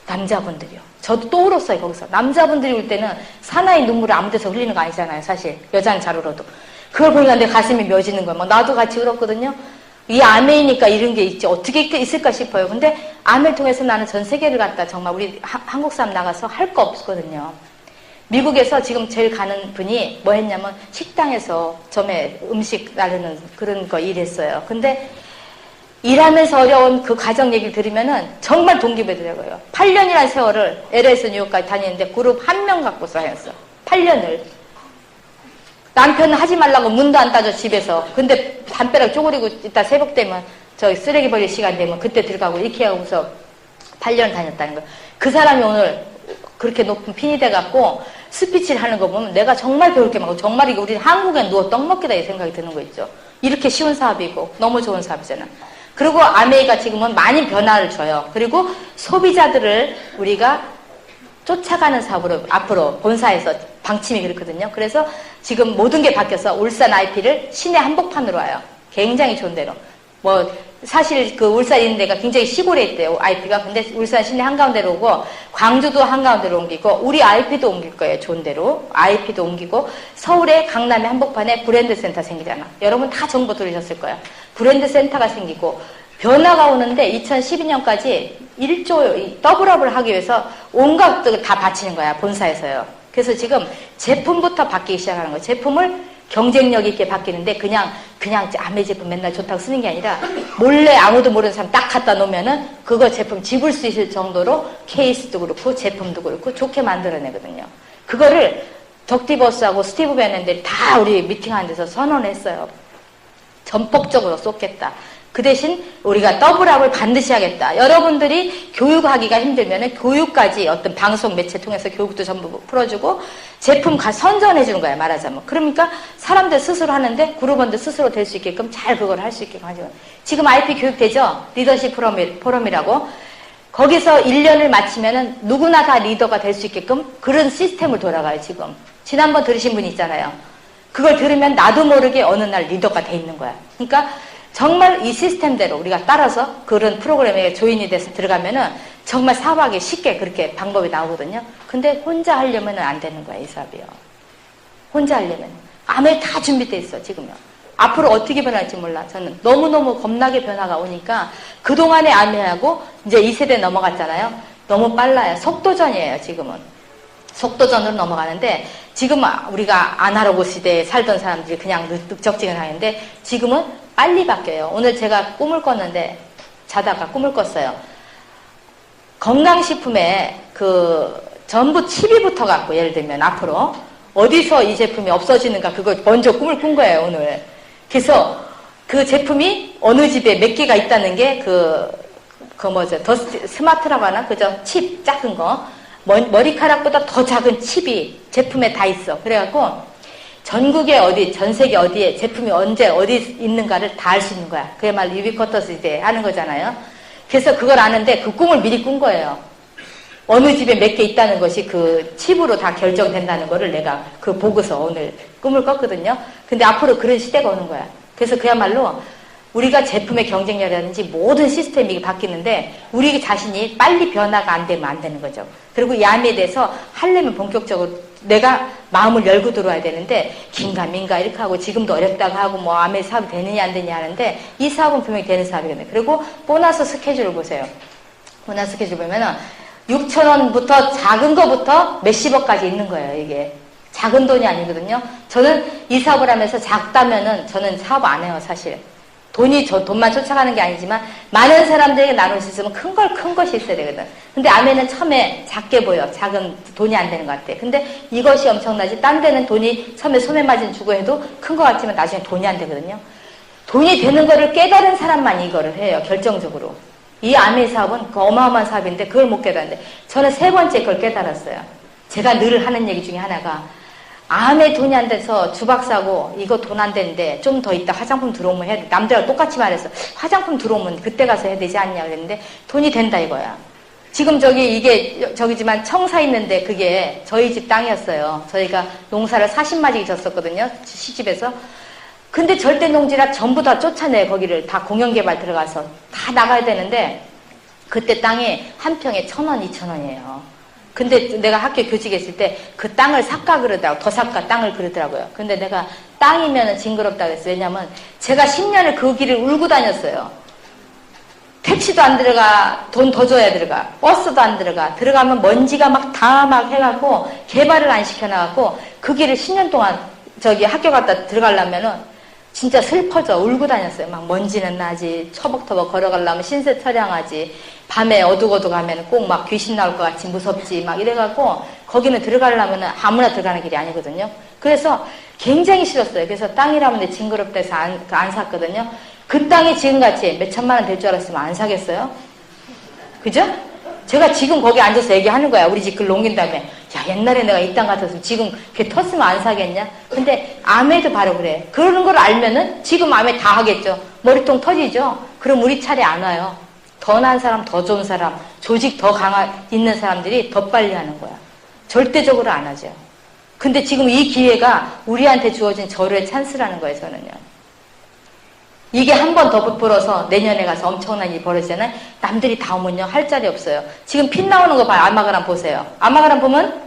Speaker 1: 남자분들이요. 저도 또 울었어요. 거기서. 남자분들이 울 때는 사나이 눈물을 아무 데서 흘리는 거 아니잖아요. 사실. 여자는 잘 울어도. 그걸 보니까 내 가슴이 며지는 거예요. 막 나도 같이 울었거든요. 이 아메이니까 이런 게 있지. 어떻게 있을까 싶어요. 근데 아메를 통해서 나는 전 세계를 갔다 정말 우리 한국 사람 나가서 할 거 없거든요. 미국에서 지금 제일 가는 분이 뭐 했냐면 식당에서 점에 음식 나르는 그런 거 일했어요. 근데 일하면서 어려운 그 과정 얘기를 들으면은 정말 동기부여되더라고요. 8년이라는 세월을 LA에서 뉴욕까지 다니는데 그룹 한 명 갖고서 하였어. 8년을. 남편은 하지 말라고 문도 안 따져 집에서. 근데 담벼락 쪼그리고 이따 새벽 되면 저기 쓰레기 버릴 시간 되면 그때 들어가고 이렇게 하고서 8년 다녔다는 거예요. 그 사람이 오늘 그렇게 높은 핀이 돼갖고 스피치를 하는 거 보면 내가 정말 배울 게 많고 정말 이거 우리 한국에 누워 떡 먹기다 이 생각이 드는 거 있죠. 이렇게 쉬운 사업이고 너무 좋은 사업이잖아. 그리고 아메이가 지금은 많이 변화를 줘요. 그리고 소비자들을 우리가 쫓아가는 사업으로 앞으로 본사에서 방침이 그렇거든요. 그래서 지금 모든 게 바뀌어서 울산 IP를 시내 한복판으로 와요. 굉장히 좋은 데로. 뭐 사실 그 울산 있는 데가 굉장히 시골에 있대요, IP가. 근데 울산 시내 한가운데로 오고, 광주도 한가운데로 옮기고, 우리 IP도 옮길 거예요, 좋은 데로. IP도 옮기고, 서울에 강남에 한복판에 브랜드 센터 생기잖아. 여러분 다 정보 들으셨을 거예요. 브랜드 센터가 생기고, 변화가 오는데 2012년까지 1조 더블업을 하기 위해서 온갖 것들을 다 바치는 거야, 본사에서요. 그래서 지금 제품부터 바뀌기 시작하는 거예요. 제품을 경쟁력 있게 바뀌는데 그냥 아메 제품 맨날 좋다고 쓰는 게 아니라 몰래 아무도 모르는 사람 딱 갖다 놓으면은 그거 제품 집을 수 있을 정도로 케이스도 그렇고 제품도 그렇고 좋게 만들어내거든요. 그거를 덕티버스하고 스티브 베넨들이 다 우리 미팅하는 데서 선언했어요. 전폭적으로 쏟겠다. 그 대신 우리가 더블업을 반드시 하겠다. 여러분들이 교육하기가 힘들면은 교육까지 어떤 방송 매체 통해서 교육도 전부 풀어주고 제품 선전해주는 거야, 말하자면. 그러니까 사람들 스스로 하는데 그룹원들 스스로 될 수 있게끔 잘 그걸 할 수 있게끔 하죠. 지금 IP 교육되죠? 리더십 포럼이라고. 거기서 1년을 마치면은 누구나 다 리더가 될 수 있게끔 그런 시스템을 돌아가요, 지금. 지난번 들으신 분 있잖아요. 그걸 들으면 나도 모르게 어느 날 리더가 돼 있는 거야. 그러니까 정말 이 시스템대로 우리가 따라서 그런 프로그램에 조인이 돼서 들어가면은 정말 사업하기 쉽게 그렇게 방법이 나오거든요. 근데 혼자 하려면 안 되는 거야, 이 사업이요. 혼자 하려면. 아무리 다 준비돼 있어, 지금요. 앞으로 어떻게 변할지 몰라. 저는 너무너무 겁나게 변화가 오니까 그동안의 아메하고 이제 2세대 넘어갔잖아요. 너무 빨라요. 속도전이에요, 지금은. 속도전으로 넘어가는데 지금 우리가 아날로그 시대에 살던 사람들이 그냥 늑적지근하는데 지금은 빨리 바뀌어요. 오늘 제가 꿈을 꿨는데 자다가 꿈을 꿨어요. 건강식품에 전부 칩이 붙어갖고 예를 들면 앞으로 어디서 이 제품이 없어지는가 그걸 먼저 꿈을 꾼 거예요, 오늘. 그래서 그 제품이 어느 집에 몇 개가 있다는 게 스마트라고 하나? 그죠? 칩 작은 거. 머리카락보다 더 작은 칩이 제품에 다 있어. 그래갖고 전국에 전 세계 어디에 제품이 언제 어디 있는가를 다 알 수 있는 거야. 그야말로 유비쿼터스 이제 하는 거잖아요. 그래서 그걸 아는데 그 꿈을 미리 꾼 거예요. 어느 집에 몇 개 있다는 것이 그 칩으로 다 결정된다는 거를 내가 보고서 오늘 꿈을 꿨거든요. 근데 앞으로 그런 시대가 오는 거야. 그래서 그야말로 우리가 제품의 경쟁력이라든지 모든 시스템이 바뀌는데 우리 자신이 빨리 변화가 안 되면 안 되는 거죠. 그리고 이 암에 대해서 하려면 본격적으로 내가 마음을 열고 들어와야 되는데 긴가민가 이렇게 하고 지금도 어렵다고 하고 뭐 암의 사업이 되느냐 안 되느냐 하는데 이 사업은 분명히 되는 사업이거든요. 그리고 보너스 스케줄을 보세요. 보너스 스케줄 보면은 6,000원부터 작은 거부터 몇십억까지 있는 거예요. 이게 작은 돈이 아니거든요. 저는 이 사업을 하면서 작다면은 저는 사업 안 해요, 사실. 돈만 쫓아가는 게 아니지만 많은 사람들에게 나눌 수 있으면 큰 것이 있어야 되거든. 근데 암에는 처음에 작게 보여. 작은 돈이 안 되는 것 같아. 근데 이것이 엄청나지. 딴 데는 돈이 처음에 소매 마진 주고 해도 큰 것 같지만 나중에 돈이 안 되거든요. 돈이 되는 거를 깨달은 사람만 이거를 해요. 결정적으로. 이 암의 사업은 그 어마어마한 사업인데 그걸 못 깨달았는데 저는 세 번째 그걸 깨달았어요. 제가 늘 하는 얘기 중에 하나가 암에 돈이 안 돼서 주박 사고 이거 돈 안 되는데 좀 더 있다 화장품 들어오면 해야 돼. 남들하고 똑같이 말해서 화장품 들어오면 그때 가서 해야 되지 않냐 그랬는데 돈이 된다 이거야. 지금 이게 저기지만 청사 있는데 그게 저희 집 땅이었어요. 저희가 농사를 40마리 졌었거든요. 시집에서. 근데 절대 농지라 전부 다 쫓아내 거기를 다 공영개발 들어가서 다 나가야 되는데 그때 땅이 한 평에 1,000원, 2,000원이에요. 근데 내가 학교 교직에 있을 때 그 땅을 삭가 그러더라고. 더 삭가 땅을 그러더라고요. 근데 내가 땅이면 징그럽다고 했어요. 왜냐면 제가 10년을 그 길을 울고 다녔어요. 택시도 안 들어가, 돈 더 줘야 들어가, 버스도 안 들어가, 들어가면 먼지가 다 해갖고 개발을 안 시켜놔갖고 그 길을 10년 동안 학교 갔다 들어가려면은 진짜 슬퍼져. 울고 다녔어요. 막 먼지는 나지, 처벅터벅 걸어가려면 신세 처량하지, 밤에 어둑어둑 하면 꼭 막 귀신 나올 것 같이 무섭지, 막 이래갖고 거기는 들어가려면 아무나 들어가는 길이 아니거든요. 그래서 굉장히 싫었어요. 그래서 땅이라면 내 징그럽다 해서 안 샀거든요. 그 땅이 지금같이 몇 천만 원 될 줄 알았으면 안 사겠어요? 그죠? 제가 지금 거기 앉아서 얘기하는 거야. 우리 집 글 옮긴 다음에. 야, 옛날에 내가 이 땅 같았으면 지금 걔 텄으면 안 사겠냐? 근데 암에도 바로 그래. 그러는 걸 알면은 지금 암에 다 하겠죠. 머리통 터지죠? 그럼 우리 차례 안 와요. 더 나은 사람, 더 좋은 사람, 조직 더 있는 사람들이 더 빨리 하는 거야. 절대적으로 안 하죠. 근데 지금 이 기회가 우리한테 주어진 절호의 찬스라는 거예요, 저는요. 이게 한 번 더 부풀어서 내년에 가서 엄청난 일이 벌어지잖아요. 남들이 다 오면요, 할 자리 없어요. 지금 핀 나오는 거 봐요. 아마그람 보세요. 아마그람 보면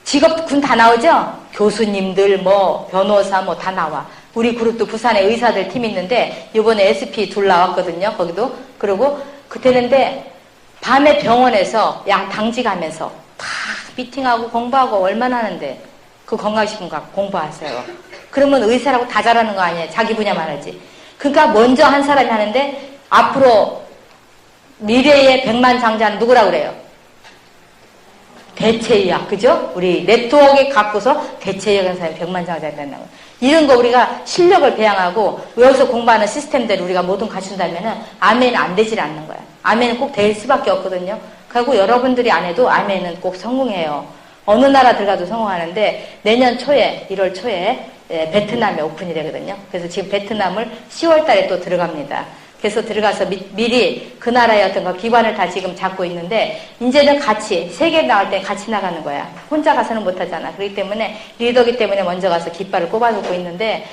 Speaker 1: 직업군 다 나오죠? 교수님들, 뭐, 변호사, 뭐 다 나와. 우리 그룹도 부산에 의사들 팀 있는데, 이번에 SP 둘 나왔거든요, 거기도. 그리고, 그때는데, 밤에 병원에서 약 당직하면서 다 미팅하고 공부하고 얼마나 하는데, 그 건강식품 갖고 공부하세요. 그러면 의사라고 다 잘하는 거 아니에요? 자기 분야만 하지. 그러니까 먼저 한 사람이 하는데, 앞으로 미래의 백만장자는 누구라고 그래요? 대체의학, 그죠? 우리 네트워크에 갖고서 대체의학 하는 사람이 백만장자가 된다는 거예요. 이런 거 우리가 실력을 배양하고 여기서 공부하는 시스템대로 우리가 모든 갖춘다면은 아멘은 안 되질 않는 거야. 아멘은 꼭 될 수밖에 없거든요. 그리고 여러분들이 안 해도 아멘은 꼭 성공해요. 어느 나라 들어가도 성공하는데 내년 초에, 1월 초에 베트남에 오픈이 되거든요. 그래서 지금 베트남을 10월 달에 또 들어갑니다. 그래서 들어가서 미리 그 나라의 어떤 거 기반을 다 지금 잡고 있는데 이제는 같이 세계 나갈 때 같이 나가는 거야. 혼자 가서는 못하잖아. 그렇기 때문에 리더기 때문에 먼저 가서 깃발을 꼽아놓고 있는데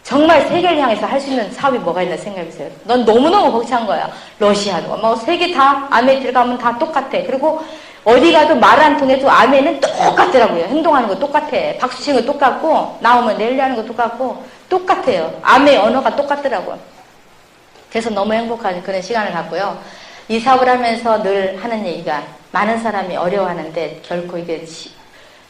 Speaker 1: 정말 세계를 향해서 할 수 있는 사업이 뭐가 있나 생각해보세요. 넌 너무너무 벅찬 거야. 러시아도 뭐 세계 다 아메 들어가면 다 똑같아. 그리고 어디 가도 말 안 통해도 아메는 똑같더라고요. 행동하는 거 똑같아. 박수 치는 거 똑같고 나오면 랠리 하는 거 똑같고 똑같아요. 아메 언어가 똑같더라고요. 그래서 너무 행복한 그런 시간을 갖고요. 이 사업을 하면서 늘 하는 얘기가 많은 사람이 어려워하는데 결코 이게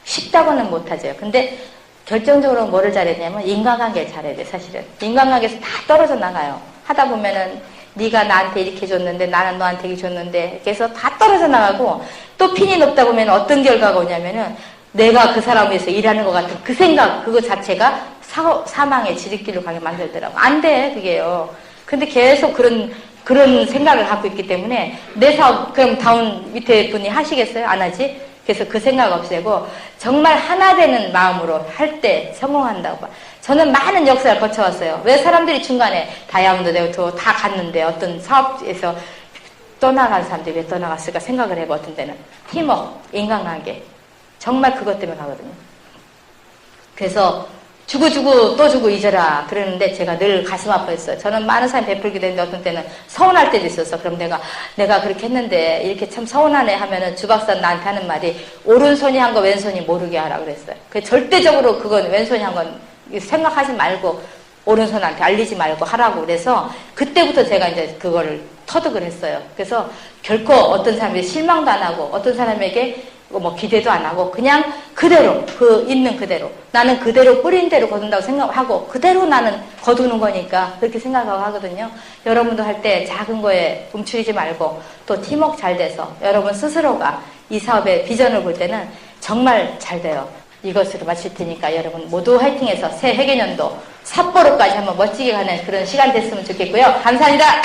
Speaker 1: 쉽다고는 못하죠. 근데 결정적으로 뭐를 잘했냐면 인간관계를 잘해야 돼, 사실은. 인간관계에서 다 떨어져 나가요. 하다 보면은 네가 나한테 이렇게 줬는데 나는 너한테 이렇게 줬는데 그래서 다 떨어져 나가고 또 핀이 높다 보면 어떤 결과가 오냐면은 내가 그 사람 위해서 일하는 것 같은 그 생각, 그거 자체가 사망의 지름길로 가게 만들더라고. 안 돼, 그게요. 근데 계속 그런 생각을 갖고 있기 때문에 내 사업, 그럼 다운 밑에 분이 하시겠어요? 안 하지? 그래서 그 생각 없애고 정말 하나 되는 마음으로 할 때 성공한다고 봐. 저는 많은 역사를 거쳐왔어요. 왜 사람들이 중간에 다이아몬드 네트워크 다 갔는데 어떤 사업에서 떠나간 사람들이 왜 떠나갔을까 생각을 해봐. 어떤 때는 팀워크, 인간관계 정말 그것 때문에 가거든요. 그래서 주고 또 주고 잊어라 그러는데 제가 늘 가슴 아파했어요. 저는 많은 사람이 베풀게 되는데 어떤 때는 서운할 때도 있었어. 그럼 내가 그렇게 했는데 이렇게 참 서운하네 하면은 주박사는 나한테 하는 말이 오른손이 한 거 왼손이 모르게 하라 그랬어요. 그 절대적으로 그건 왼손이 한 건 생각하지 말고 오른손한테 알리지 말고 하라고 그래서 그때부터 제가 이제 그거를 터득을 했어요. 그래서 결코 어떤 사람이 실망도 안 하고 어떤 사람에게 뭐 기대도 안 하고 그냥 그대로 그 있는 그대로 나는 그대로 뿌린 대로 거둔다고 생각하고 그대로 나는 거두는 거니까 그렇게 생각하고 하거든요. 여러분도 할 때 작은 거에 움츠리지 말고 또 팀워크 잘 돼서 여러분 스스로가 이 사업의 비전을 볼 때는 정말 잘 돼요. 이것으로 마칠 테니까 여러분 모두 화이팅해서 새 회계년도 삿포로까지 한번 멋지게 가는 그런 시간 됐으면 좋겠고요. 감사합니다.